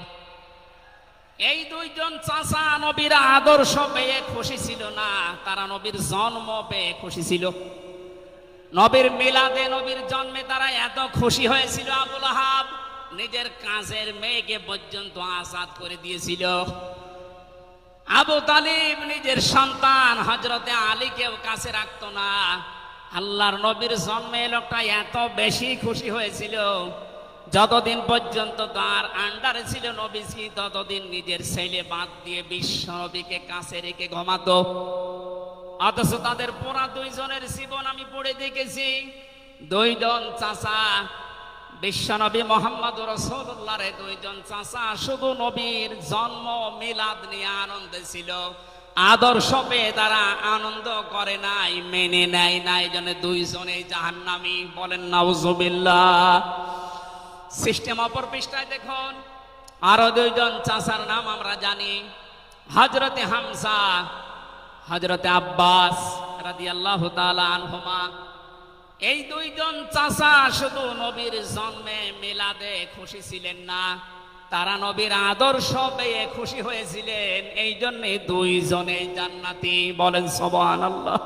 এই দুইজন চাচা নবীর আদর্শ পেয়ে খুশি ছিল না, তারা নবীর জন্ম পেয়ে খুশি ছিল। নবীর মিলাদে, নবীর জন্মে তারা এত খুশি হয়েছিল, আবু লাহাব নিজের কাজের মেয়েকে পর্যন্ত আজাদ করে দিয়েছিল। আবু তালিব নিজের সন্তান হযরতে আলীকেও কাছে রাখতো না। আল্লাহর নবীর জন্মে লোকটা এত বেশি খুশি হয়েছিল, যতদিন পর্যন্ত তার আন্ডারে ছিল নবীজি, ততদিন নিজের ছেলে বাদ দিয়ে বিশ্ব নবীকে কাছে রেখে ঘুমাতো। অথচ তাদের পুরা দুইজনের জীবন আমি পড়ে দেখেছি। দুইজন চাচা, বিশ্বনবী মোহাম্মদ রাসূলুল্লাহর দুইজন চাচা শুধু নবীর জন্ম মিলাদ নিয়ে আনন্দে ছিল, আদর্শ পেয়ে তারা আনন্দ করে নাই, মেনে নেয় নাই, জন্য দুইজনেই জাহান্নামী। বলেন নাউজুবিল্লাহ। সিস্টেম অপর পৃষ্ঠায় দেখুন, আরো দুইজন চাচার নাম আমরা জানি, হযরতে হামজা, হযরতে আব্বাস রাদিয়াল্লাহু তাআলা আনহুমা। এই দুইজন চাচা শুধু নবীর জন্মে মিলাদে খুশি ছিলেন না, তারা নবীর আদর্শ পেয়ে খুশি হয়েছিলেন, এই জন্যে দুইজনে জান্নাতি। বলেন সুবহানাল্লাহ।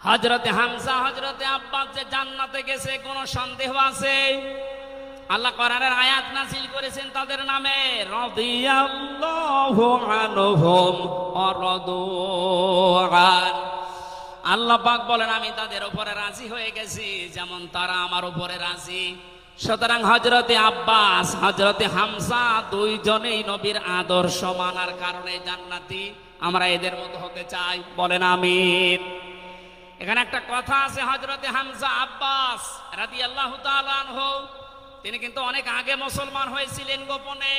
হযরতে হামজা, হযরতে আব্বাস যে জান্নাতে গেছে কোনো সন্দেহ আছে? আল্লাহ কোরআনের আয়াত নাযিল করেছেন তাদের নামে, রাদিয়াল্লাহু আনহুম ওয়া রাদু আন। আল্লাহ পাক বলেন আমি তাদের উপরে রাজি হয়ে গেছি যেমন তারা আমার উপরে রাজি। সুতরাং হযরতে আব্বাস, হযরতে হামজা দুইজনেই নবীর আদর্শ মানার কারণে জান্নাতি। আমরা এদের মতো হতে চাই। বলেন আমিন। এখানে একটা কথা আছে, হযরতে হামজা আব্বাস রাদিয়াল্লাহু তাআলা আনহু, তিনি কিন্তু অনেক আগে মুসলমান হয়েছিলেন, গোপনে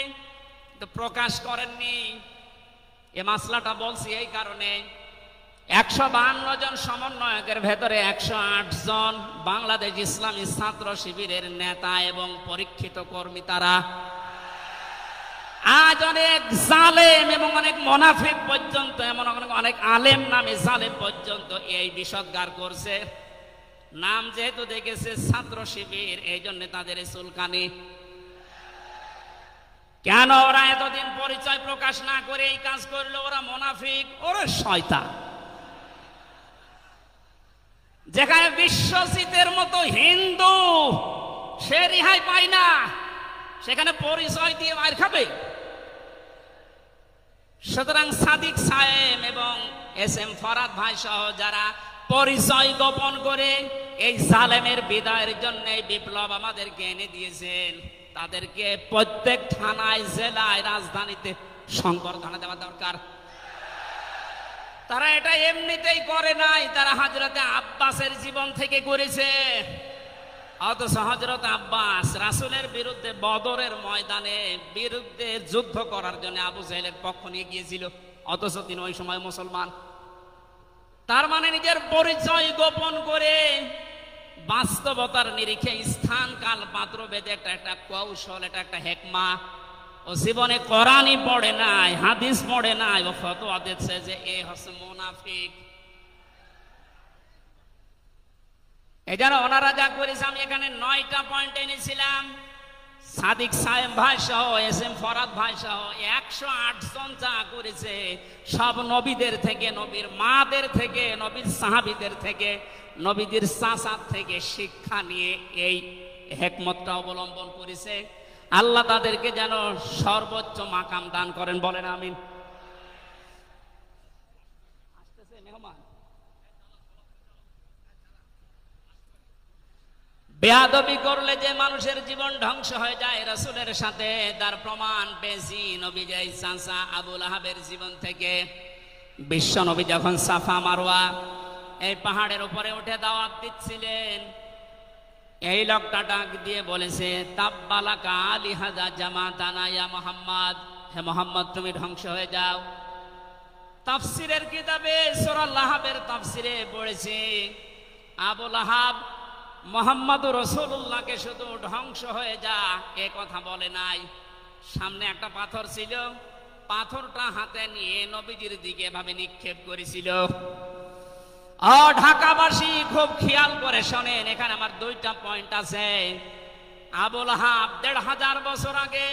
তো প্রকাশ করেননি। এই মাসলাটা বলছি এই কারণে, 152 জন সমন্বয়কের ভেতরে 108 জন বাংলাদেশ ইসলামী ছাত্র শিবিরের নেতা এবং পরীক্ষিত কর্মী। তারা আজ অনেক জালেম এবং অনেক মুনাফিক পর্যন্ত, এমন অনেক আলেম নামে জালেম পর্যন্ত এই বিষদগার করছে। নাম যেহেতু দেখেছে ছাত্র শিবির, এই জন্য তাদের চুলকানি। কেন ওরা এতদিন পরিচয় প্রকাশ না করে এই কাজ করলো? ওরা মুনাফিক, ওরা শয়তান। যেখানে বিশ্বজিতের মতো হিন্দু সে রেহাই পায় না, সেখানে পরিচয় দিয়ে মার খাবে। সুতরাং সাদিক সাহেব এবং SM ফরাদ ভাই সহ যারা পরিচয় গোপন করে এই জালেমের বিদায়ের জন্য বিপ্লব আমাদেরকে এনে দিয়েছেন, তাদেরকে প্রত্যেক থানায়, জেলায়, রাজধানীতে সংবর্ধনা দেওয়া দরকার। তারা এটা এমনিতেই করে নাই, তারা হযরতে আব্বাসের জীবন থেকে করেছে। অথচ হযরত আব্বাস রাসূলের বিরুদ্ধে বদরের ময়দানে বিরুদ্ধে যুদ্ধ করার জন্য আবু জাহেলের পক্ষ নিয়ে গিয়েছিল, অথচ তিনি ওই সময় মুসলমান। তার মানে নিজের পরিচয় গোপন করে বাস্তবতার নিরিখে স্থান কাল পাত্র ভেদে একটা কৌশল, এটা একটা হেকমা। ও জীবনে কোরআনই পড়ে নাই, হাদিস পড়ে নাই, ও ফতোয়া দিচ্ছে যে এ হচ্ছে মুনাফিক। এই জন্য ওনারা যা করেছে, আমি এখানে 9টা পয়েন্ট এনেছিলাম। সাদিক সাহেব ভাই সহ, SM ফরাদ ভাই সহ 108 জন যা করেছে, সব নবীদের থেকে, নবীর মাদের থেকে, নবীর সাহাবীদের থেকে, নবীদের চাচার থেকে শিক্ষা নিয়ে এই হিকমতটা অবলম্বন করেছে। আল্লাহ তাদেরকে যেন সর্বোচ্চ মাকাম দান করেন। বলেন আমিন। বেয়াদবি করলে যে মানুষের জীবন ধ্বংস হয়ে যায় রাসূলের সাথে, তার প্রমাণ পেয়েছি নবীর চাচা আবু লাহাবের জীবন থেকে। বিশ্ব নবী যখন সাফা মারওয়া এই পাহাড়ের উপরে উঠে দাওয়াত দিচ্ছিলেন, এই লোকটা ডাক দিয়ে বলেছে, তাব্বালাকা লিহাযা জামাতানা ইয়া মুহাম্মদ, হে মোহাম্মদ তুমি ধ্বংস হয়ে যাও। তাফসিরের কিতাবে সূরা লাহাবের তাফসিরে পড়েছি, আবু লাহাব মুহাম্মদুর রাসূলুল্লাহকে শুধু ধ্বংস হয়ে যা এ কথা বলে নাই। সামনে একটা পাথর ছিল, পাথরটা হাতে নিয়ে নবীজির দিকে এভাবে নিক্ষেপ করেছিল। ঢাকাবাসী খুব খেয়াল করে শোনেন, এখানে আমার দুইটা পয়েন্ট আছে। আবু লাহাব ১৫০০ বছর আগে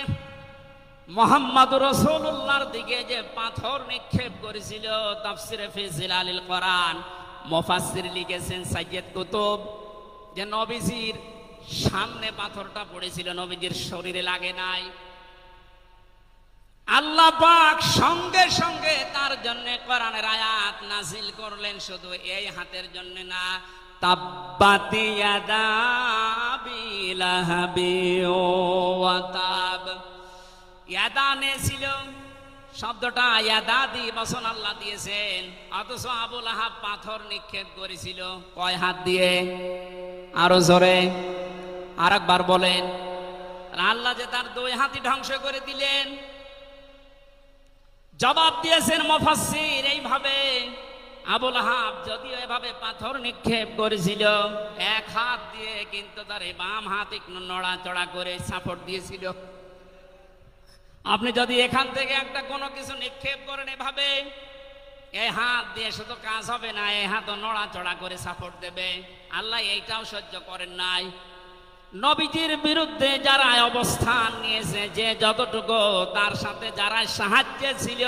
মুহাম্মদুর রাসূলুল্লাহর দিকে যে পাথর নিক্ষেপ করেছিল, তাফসিরে ফি জিলালিল কোরআন মুফাসসির লিখেছেন সাইয়্যিদ কুতুব, যে নবীজির সামনে পাথরটা পড়েছিল, নবীজির শরীরে লাগে নাই। আল্লাহ পাক সঙ্গে সঙ্গে তার জন্য কোরআনের আয়াত নাজিল করলেন, শুধু এই হাতের জন্য না। তাব্বাত ইয়াদা আবি লাহাবি ওয়া তাব। ইয়াদানে ছিল শব্দটা, ইয়াদাদি বচন আল্লাহ দিয়েছেন, অথচ আবু লাহাব পাথর নিক্ষেপ করেছিল কয় হাত দিয়ে? আরো জোরে আরেকবার বলেন। আল্লাহ যে তার দুই হাতই ধ্বংস করে দিলেন। জবাব দিয়েছেন মুফাসসির এইভাবে, আবু লাহাব যদিও এভাবে পাথর নিক্ষেপ করেছিল এক হাত দিয়ে, কিন্তু তার বাম হাত একটু নড়াচড়া করে সাপোর্ট দিয়েছিল। আপনি যদি এখান থেকে একটা কোনো কিছু নিক্ষেপ করেন এভাবে, এই হাত দিয়ে শুধু কাজ হবে না, এই হাতও নড়াচড়া করে সাপোর্ট দেবে। আল্লাহ এইটাও সহ্য করেন নাই। নবীজির বিরুদ্ধে যারা অবস্থান নিয়েছে, যে যতটুকু তার সাথে যারা সাহায্যে ছিল,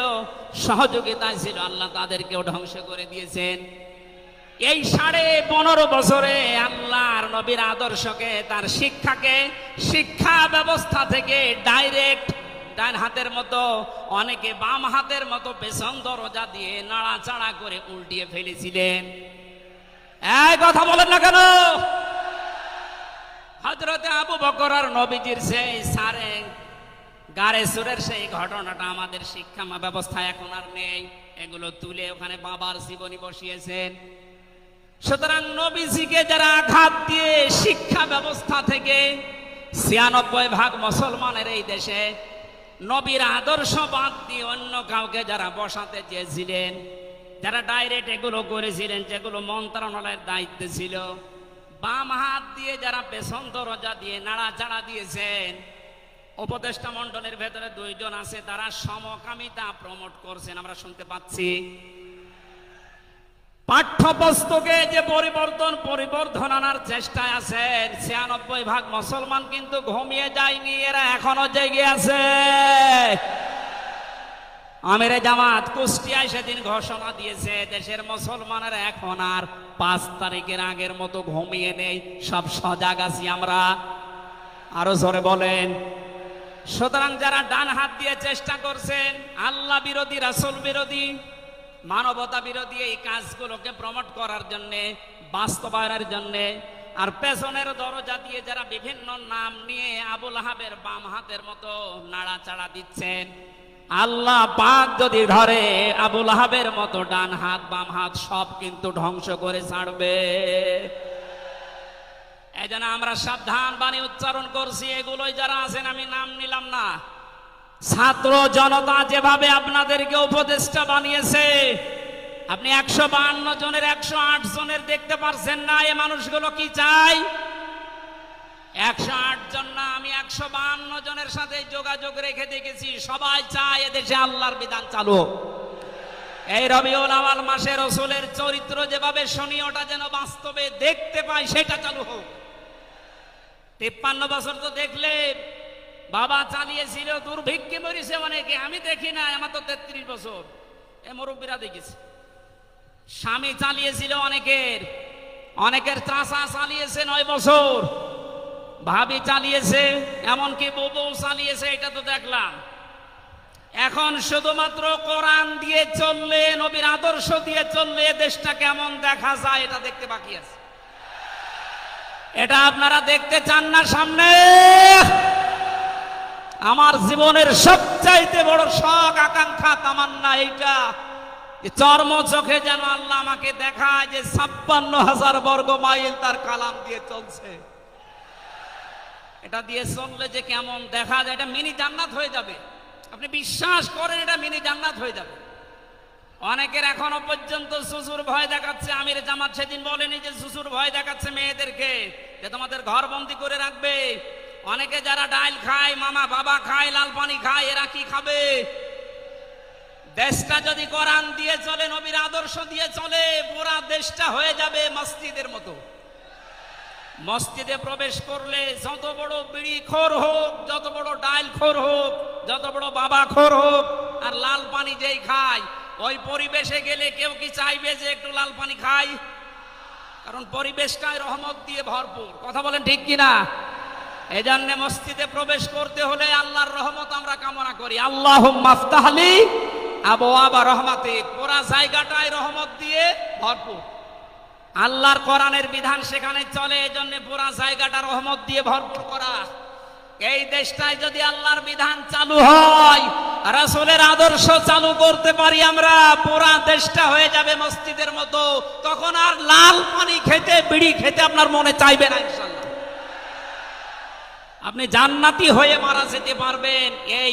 সহযোগিতায় ছিল, আল্লাহ তাদেরকেও ধ্বংস করে দিয়েছেন। এই 15.5 বছরে আল্লাহর নবীর আদর্শকে, তার শিক্ষাকে, শিক্ষা ব্যবস্থা থেকে ডাইরেক্ট ডান হাতের মতো, অনেকে বাম হাতের মতো পেছন দরজা দিয়ে নাড়াচাড়া করে উল্টিয়ে ফেলেছিলেন। এই কথা বলেন না কেন? হযরতে আবু বকর আর নবীজির সেই সারে গারে সুরের সেই ঘটনাটা আমাদের শিক্ষা ব্যবস্থা এখন আর নেই, এগুলো তুলে ওখানে বাবার জীবনী বসিয়েছেন। সুতরাং নবীজিকে যারা আঘাত দিয়ে শিক্ষা ব্যবস্থা থেকে ৯৬% মুসলমানের এই দেশে নবীর আদর্শ বাদ দিয়ে অন্য কাউকে যারা বসাতে চেয়েছিলেন, যারা ডাইরেক্ট এগুলো করেছিলেন, যেগুলো মন্ত্রণালয়ের দায়িত্বে ছিল, বাম হাত দিয়ে যারা পেছন দরজা দিয়ে নাড়াচাড়া দিয়েছেন, উপদেষ্টা মণ্ডলের ভেতরে 2 জন আছে, তারা সমকামিতা প্রমোট করছেন, আমরা শুনতে পাচ্ছি। পাঠ্যপুস্তকে যে পরিবর্ধন আনার চেষ্টায় আছেন, ৯৬% মুসলমান কিন্তু ঘুমিয়ে যায়নি, এরা এখনো জেগে আছে। আমিরে জামাত কুষ্টিয়ায় সেদিন ঘোষণা দিয়েছে, দেশের মুসলমানেরা এখন আর 5 তারিখের আগের মতো ঘুমিয়ে নেই, সব সজাগ আছি আমরা। আরো জোরে বলেন। সুতরাং যারা ডান হাত দিয়ে চেষ্টা করছেন আল্লাহ বিরোধী, রাসূল বিরোধী, মানবতা বিরোধী এই কাজগুলোকে প্রমোট করার জন্য, বাস্তবায়নের জন্য, আর পেছনের দরজা দিয়ে যারা বিভিন্ন নাম নিয়ে আবু লাহাবের বাম হাতের মতো নাড়াচাড়া দিচ্ছেন, আল্লাহ পাক যদি ধরে আবু লাহাবের মতো ডান হাত বাম হাত সব কিন্তু ধ্বংস করে ছাড়বে। এই জন্য আমরা সাবধান বাণী উচ্চারণ করছি। এগুলোই যারা আছেন, আমি নাম নিলাম না, ছাত্র জনতা যেভাবে আপনাদেরকে উপদেষ্টা বানিয়েছে, আপনি 152 জনের 108 জনের দেখতে পারছেন না। এই মানুষগুলো কি চাই? 108 জন না, আমি 152 জনের সাথে যোগাযোগ রেখে দেখেছি, সবাই চায় এদেশে আল্লাহর বিধান চালু হোক। এই রবিউল আউয়াল মাসে রাসূলের চরিত্র যেভাবে শুনি, ওটা যেন বাস্তবে দেখতে পাই, সেটা চালু হোক। 53 বছর তো দেখলে বাবা চালিয়েছিল, দুর্ভিক্ষে মরেছে অনেকে, আমি দেখি না, আমার তো 33 বছর, এ মুরব্বীরা দেখেছি। স্বামী চালিয়েছিল অনেকের চাচা চালিয়েছে 9 বছর, ভাবি চালিয়েছে, এমনকি বউ চালিয়েছে, এটা তো দেখলাম। এখন শুধুমাত্র কোরআন দিয়ে চললে, নবীর আদর্শ দিয়ে চললে দেশটা কেমন দেখা যায় এটা দেখতে বাকি আছে। এটা আপনারা দেখতে চান না সামনে? আমার জীবনের সবচাইতে বড় শখ, আকাঙ্ক্ষা, তামান্না এইটা, চর্ম চোখে যেন আল্লাহ আমাকে দেখায় যে ৫৬,০০০ বর্গ মাইল তার কালাম দিয়ে চলছে। এটা দিয়ে চললে যে কেমন দেখা যায়, এটা মিনি জান্নাত হয়ে যাবে। আপনি বিশ্বাস করেন এটা মিনি জান্নাত হয়ে যাবে। অনেকের এখনো পর্যন্ত শ্বশুর ভয় দেখাচ্ছে। আমির জামাত সেদিন বলেনি যে শ্বশুর ভয় দেখাচ্ছে মেয়েদেরকে যে তোমাদের ঘর বন্দি করে রাখবে। অনেকে যারা ডাইল খায়, মামা বাবা খায়, লাল পানি খায়, এরা কি খাবে? দেশটা যদি কোরআন দিয়ে চলে, নবীর আদর্শ দিয়ে চলে, পুরা দেশটা হয়ে যাবে মসজিদের মতো। মসজিদে প্রবেশ করলে যত বড় বিড়ি খোর হোক, যত বড় ডাইল খোর হোক, যত বড় বাবা খোর হোক, আর লাল পানি যেই খায়, ওই পরিবেশে গেলে কেউ কি চাইবে যে একটু লাল পানি খাই? কারণ পরিবেশটাই রহমত দিয়ে ভরপুর। কথা বলেন ঠিক কিনা? এই জন্য মসজিদে প্রবেশ করতে হলে আল্লাহর রহমত আমরা কামনা করি। আল্লাহুম্মা আফতাহলি আবওয়াবা রহমাতিক। পুরা জায়গাটাই রহমত দিয়ে ভরপুর। আল্লাহর কোরআনের বিধান সেখানে চলে, এই জন্য পুরা জায়গাটা রহমত দিয়ে ভরপুর করা। এই দেশটায় যদি আল্লাহর বিধান চালু হয়, রাসূলের আদর্শ চালু করতে পারি আমরা, পুরা দেশটা হয়ে যাবে মসজিদের মতো। তখন আর লাল পানি খেতে, বিড়ি খেতে আপনার মনে চাইবে না ইনশাআল্লাহ। আপনি জান্নাতি হয়ে মারা যেতে পারবেন, এই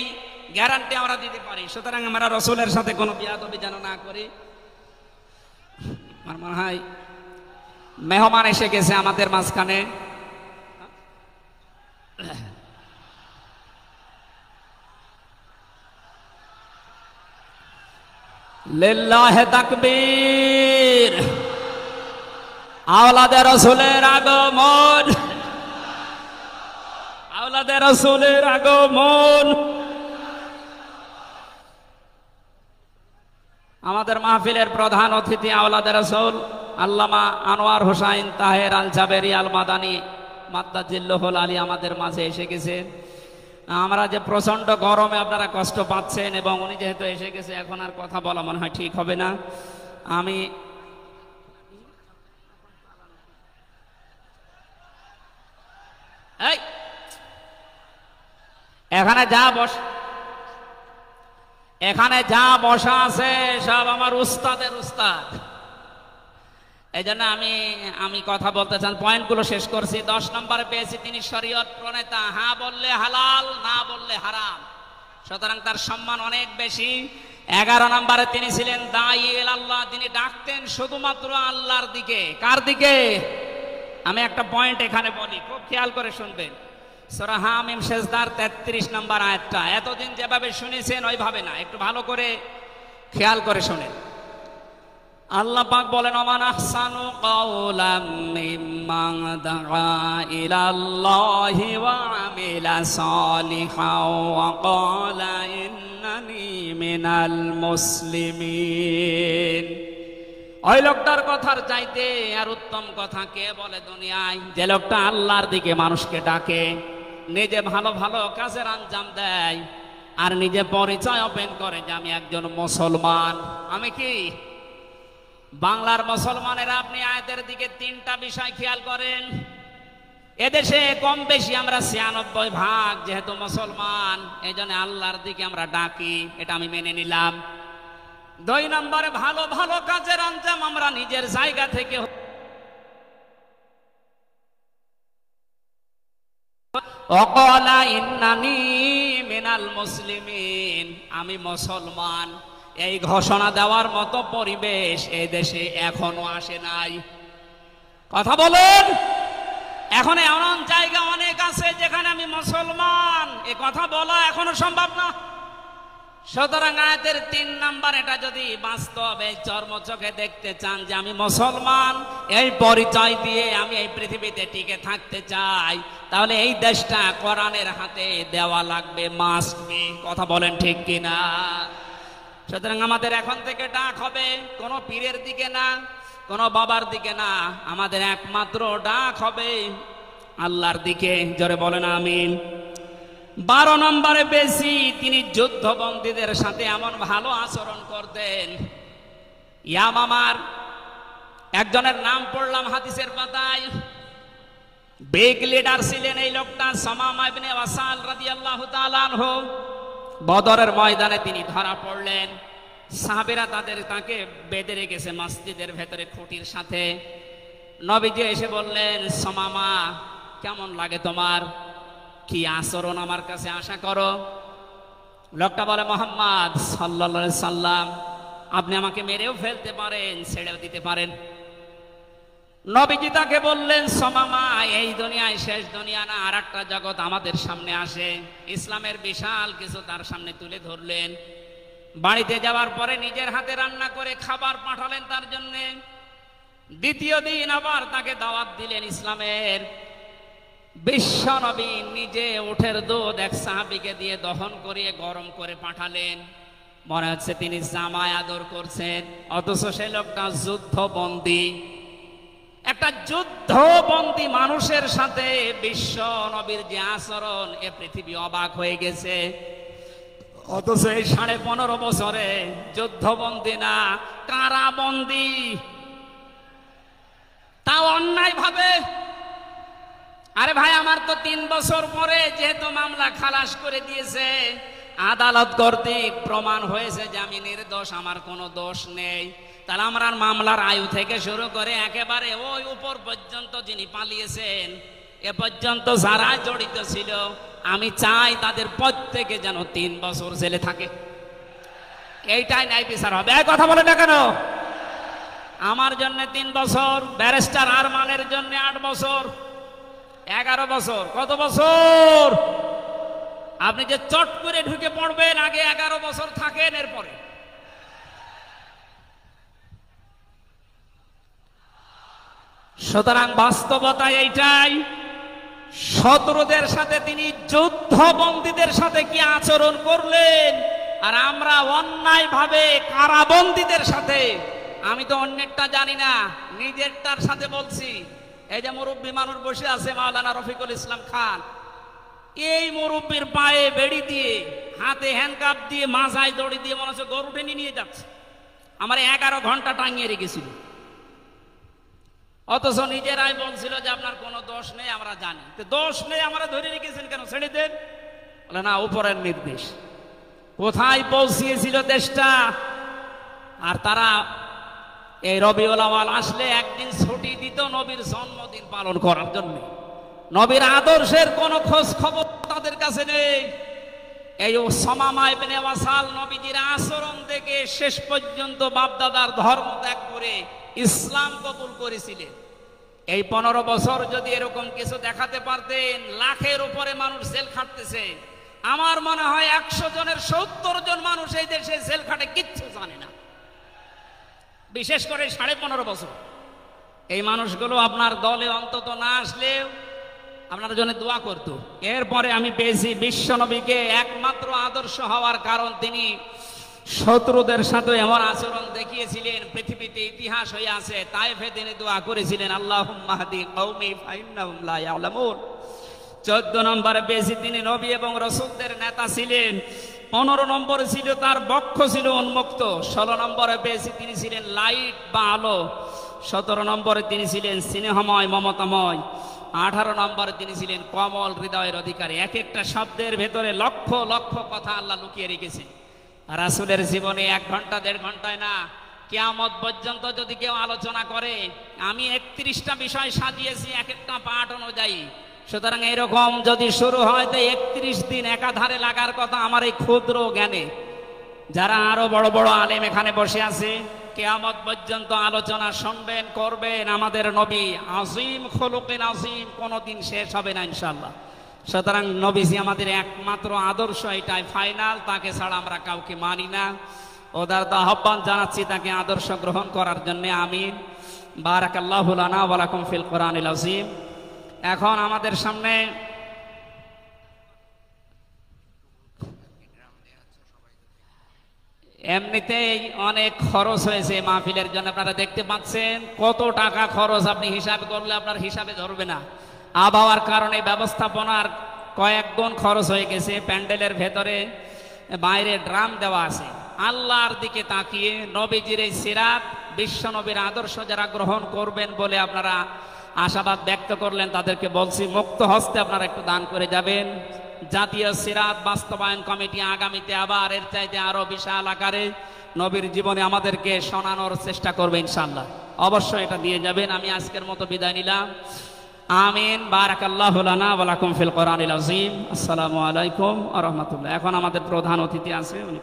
গ্যারান্টি আমরা দিতে পারি। সুতরাং আমরা রাসূলের সাথে কোনো বিয়াদবি যেন না করি। আমার মনে হয় মেহমান এসে গেছে আমাদের মাঝখানে। লিল্লাহি তাকবীর। আওলাদে রাসূলের আগমন, আওলাদে রাসূলের আগমন। আমাদের মাহফিলের প্রধান অতিথি আওলাদে রাসূল আল্লামা আনোয়ার হোসাইন তাহের আল জাবেরি আল মাদানী মাদ্দাজিল্লাহুল আলী আমাদের মাঝে এসে গেছে। আমরা যে প্রচন্ড গরমে আপনারা কষ্ট পাচ্ছেন, এবং উনি যেহেতু এসে গেছে, এখন আর কথা বলা মনে হয় ঠিক হবে না। আমি এখানে যা বসা আছে সব আমার উস্তাদের উস্তাদ। এই জন্য আমি কথা বলতে চান, পয়েন্টগুলো শেষ করছি। 10 নম্বরে পেয়েছি তিনি শরীয়ত প্রণেতা। হ্যাঁ বললে হালাল, না বললে হারাম, সুতরাং তার সম্মান অনেক বেশি। 11 নম্বরে তিনি ছিলেন দাঈ ইলাল্লাহ। তিনি ডাকতেন শুধুমাত্র আল্লাহর দিকে। কার দিকে? আমি একটা পয়েন্ট এখানে বলি, খুব খেয়াল করে শুনবেন। সূরা হামিম সেজদার 33 নম্বর আয়াতটা এতদিন যেভাবে শুনেছেন ওইভাবে না, একটু ভালো করে খেয়াল করে শুনেন। আল্লাহ পাক বলেন, ওমান আহসানু কাওলাম মিম্মান দাআ ইলাল্লাহি ওয়া আমিলা সালিহান ওয়া ক্বালা ইন্নানি মিনাল মুসলিমিন। ওই লোকটার কথার চাইতে আর উত্তম কথা কে বলে দুনিয়ায়? যে লোকটা আল্লাহর দিকে মানুষকে ডাকে, নিজে ভালো ভালো কাজের আঞ্জাম দেয়, আর নিজে পরিচয় ওপেন করে যে আমি একজন মুসলমান। আমি কি? বাংলার মুসলমানেরা, আপনি আয়াতের দিকে 3টা বিষয় খেয়াল করেন। এদেশে কম বেশি আমরা 96% যেহেতু মুসলমান, এই জন্য আল্লাহর দিকে আমরা ডাকি, এটা আমি মেনে নিলাম। 2 নম্বরে ভালো ভালো কাজের আঞ্জাম আমরা নিজের জায়গা থেকে, ওয়াকালা ইন্নানি মিনাল মুসলিমিন, আমি মুসলমান, এই ঘোষণা দেওয়ার মতো পরিবেশ এই দেশে এখনো আসে নাই। কথা বলেন। এখন এমন জায়গা অনেক আছে যেখানে আমি মুসলমান, এ কথা বলা এখনো সম্ভব না। সুতরাং আয়াতের 3 নাম্বার, এটা যদি বাস্তব এই চর্মচোখে দেখতে চান যে আমি মুসলমান, এই পরিচয় দিয়ে আমি এই পৃথিবীতে টিকে থাকতে চাই, তাহলে এই দেশটা কোরআনের হাতে দেওয়া লাগবে, মাস্ট বি। কথা বলেন ঠিক কিনা? সুতরাং আমাদের এখন থেকে ডাক হবে কোনো পীরের দিকে না, কোনো বাবার দিকে না, আমাদের একমাত্র ডাক হবে আল্লাহর দিকে। জোরে বলেন আমিন। 12 নম্বরে বেশি তিনি যুদ্ধবন্দীদের সাথে এমন ভালো আচরণ করতেন। ইয়ামামার একজনের নাম পড়লাম হাদিসের পাতায়, বিগ লিডার ছিলেন এই লোকটা, সামামা ইবনে ওয়াসাল রাদিয়াল্লাহু তাআলা আনহু। বদরের ময়দানে তিনি ধরা পড়লেন। সাহাবীরা তাকে বেঁধে রেখেছে মসজিদের ভেতরে খুঁটির সাথে। নবীজি এসে বললেন, সামামা, কেমন লাগে তোমার? কি আচরণ আমার কাছে আশা করো? লোকটা বলে, মোহাম্মদ সাল্লাল্লাহু আলাইহি সাল্লাম, আপনি আমাকে মেরেও ফেলতে পারেন, ছেড়েও দিতে পারেন। নবীজি তাকে বললেন, সমামা, এই দুনিয়ায় শেষ দুনিয়া না, আর একটা জগৎ আমাদের সামনে আসে। ইসলামের বিশাল কিছু তার সামনে তুলে ধরলেন। বাড়িতে যাওয়ার পরে নিজের হাতে রান্না করে খাবার পাঠালেন তার জন্য। দ্বিতীয় দিন আবার তাকে দাওয়াত দিলেন ইসলামের। বিশ্ব নবী নিজে উটের দুধ এক সাহাবীকে দিয়ে দহন করিয়ে গরম করে পাঠালেন। মনে হচ্ছে তিনি জামায় আদর করছেন, অথচ সে লোকটা যুদ্ধবন্দী। একটা যুদ্ধবন্দী মানুষের সাথে বিশ্ব নবীর যে আচরণ, এ পৃথিবী অবাক হয়ে গেছে। অথচ এই 15.5 বছরে যুদ্ধবন্দী না, কারাবন্দী, তাও অন্যায় ভাবে। আরে ভাই, আমার তো 3 বছর পরে যেহেতু মামলা খালাস করে দিয়েছে, আদালত কর্তৃক প্রমাণ হয়েছে যে আমি নির্দোষ, আমার কোনো দোষ নেই, তাহলে আমার মামলার আয়ু থেকে শুরু করে একেবারে ওই উপর পর্যন্ত যিনি পালিয়েছেন, এ পর্যন্ত যারা জড়িত ছিল, আমি চাই তাদের প্রত্যেকে যেন 3 বছর জেলে থাকে। এইটাই ন্যায় বিচার হবে। কথা বলে না কেন? আমার জন্য 3 বছর, ব্যারিস্টার আরমানের জন্য 8 বছর, 11 বছর। কত বছর? আপনি যে চট করে ঢুকে পড়বেন, আগে 11 বছর থাকেন, এরপরে। সুতরাং বাস্তবতা এইটাই। শত্রুদের সাথে তিনি যুদ্ধবন্দীদের সাথে কি আচরণ করলেন, আর আমরা অন্যায় ভাবে কারাবন্দীদের সাথে। আমি তো অন্যেরটা জানি না, নিজেরটার সাথে বলছি। এই যে মুরব্বী মানুষ বসে আছে, মাওলানা রফিকুল ইসলাম খান, এই মুরব্বীর পায়ে বেড়ি দিয়ে, হাতে হ্যান্ডকাপ দিয়ে, মাথায় দড়ি দিয়ে মনে হচ্ছে গরু টেনে নিয়ে যাচ্ছে। আমার 11 ঘন্টা টাঙিয়ে রেখেছিল, অথচ নিজেরাই বলছিল যে আপনার কোনো দোষ নেই, আমরা জানি। তো দোষ নেই, আমরা ধরে রেখেছেন কেন, ছেড়ে দেন। বলে না, উপরের নির্দেশ। কোথায় পৌঁছিয়েছিল দেশটা। আর তারা এই রবিউল আউয়াল আসলে একদিন ছুটি দিত নবীর জন্মদিন পালন করার জন্য। নবীর আদর্শের কোনো খোঁজ খবর তাদের কাছে নেই। এই সুমামা ইবনে ওয়াসাল নবীজির আচরণ দেখে শেষ পর্যন্ত বাপদাদার ধর্ম ত্যাগ করে ইসলাম কবুল করেছিলেন। এই 15 বছর যদি এরকম কিছু দেখাতে পারতেন, লাখের উপরে মানুষ জেল খাটতেছে। আমার মনে হয় 100 জনের 70 জন মানুষ এই দেশে জেল খাটে, কিচ্ছু জানে না। বিশেষ করে 15.5 বছর এই মানুষগুলো আপনার দলে অন্তত না আসলেও আপনার জন্য দোয়া করতো। এরপরে আমি পেয়েছি বিশ্ব নবীকে একমাত্র আদর্শ হওয়ার কারণ তিনি শত্রুদের সাথে এমন আচরণ দেখিয়েছিলেন, পৃথিবীতে ইতিহাস হয়ে আছে। তায়েফে তিনি দোয়া করেছিলেন, আল্লাহুম্মা হাদি কওমি ফাইন্নাহুম লা ইয়ালামুন। 14 নম্বরে পেয়েছি তিনি নবী এবং রাসূলদের নেতা ছিলেন। 15 নম্বরে ছিল তার বক্ষ ছিল উন্মুক্ত। 16 নম্বরে পেয়েছি তিনি ছিলেন লাইট বা আলো। 17 নম্বরে তিনি ছিলেন স্নেহময়, মমতাময়। 18 নম্বরে তিনি ছিলেন কমল হৃদয়ের অধিকারী। এক একটা শব্দের ভেতরে লক্ষ লক্ষ কথা আল্লাহ লুকিয়ে রেখেছেন। রাসূলের জীবনে 1 ঘন্টা 1.5 ঘন্টায় না, কিয়ামত পর্যন্ত যদি কেউ আলোচনা করে, আমি 31টা বিষয় সাজিয়েছি এক একটা পাঠ অনুযায়ী। সুতরাং এরকম যদি শুরু হয় তো 31 দিন একাধারে লাগার কথা আমার এই ক্ষুদ্র জ্ঞানে। যারা আরো বড় বড় আলেম এখানে বসে আছে, কিয়ামত পর্যন্ত আলোচনা শুনবেন, করবেন। আমাদের নবী আজিম খুলুকিন আজিম, কোনোদিন শেষ হবে না ইনশাআল্লাহ। সুতরাং নবীজি আমাদের একমাত্র আদর্শ, এটাই ফাইনাল। তাকে ছাড়া আমরা কাউকে মানি না। উদারত আহ্বান জানাচ্ছি তাকে আদর্শ গ্রহণ করার জন্য। আমিন। বারাকাল্লাহু লানা ওয়া লাকুম ফিল কোরআনিল আযীম। এখন আমাদের সামনে এমনিতেই অনেক খরচ হয়েছে মাহফিলের জন্য। আপনারা দেখতে পাচ্ছেন কত টাকা খরচ, আপনি হিসাব করলে আপনার হিসাবে ধরবে না। আবহাওয়ার কারণে ব্যবস্থাপনার কয়েক গুণ খরচ হয়ে গেছে। প্যান্ডেলের ভেতরে বাইরে ড্রাম দেওয়া আছে। আল্লাহর দিকে তাকিয়ে নবীজির এই সিরাত, বিশ্ব নবীর আদর্শ যারা গ্রহণ করবেন বলে আপনারা আশাবাদ ব্যক্ত করলেন, তাদেরকে বলছি মুক্ত হস্তে আপনারা একটু দান করে যাবেন। জাতীয় সিরাত বাস্তবায়ন কমিটি আগামীতে আবার এর চাইতে আরো বিশাল আকারে নবীর জীবনে আমাদেরকে শোনানোর চেষ্টা করবে ইনশাআল্লাহ। অবশ্যই এটা দিয়ে যাবেন। আমি আজকের মতো বিদায় নিলাম। আমিন। বারাকাল্লাহু লানা ওয়া লাকুম ফিল কোরআনিল আযীম। আসসালামু আলাইকুম ওয়া রাহমাতুল্লাহ। এখন আমাদের প্রধান অতিথি আছে, উনি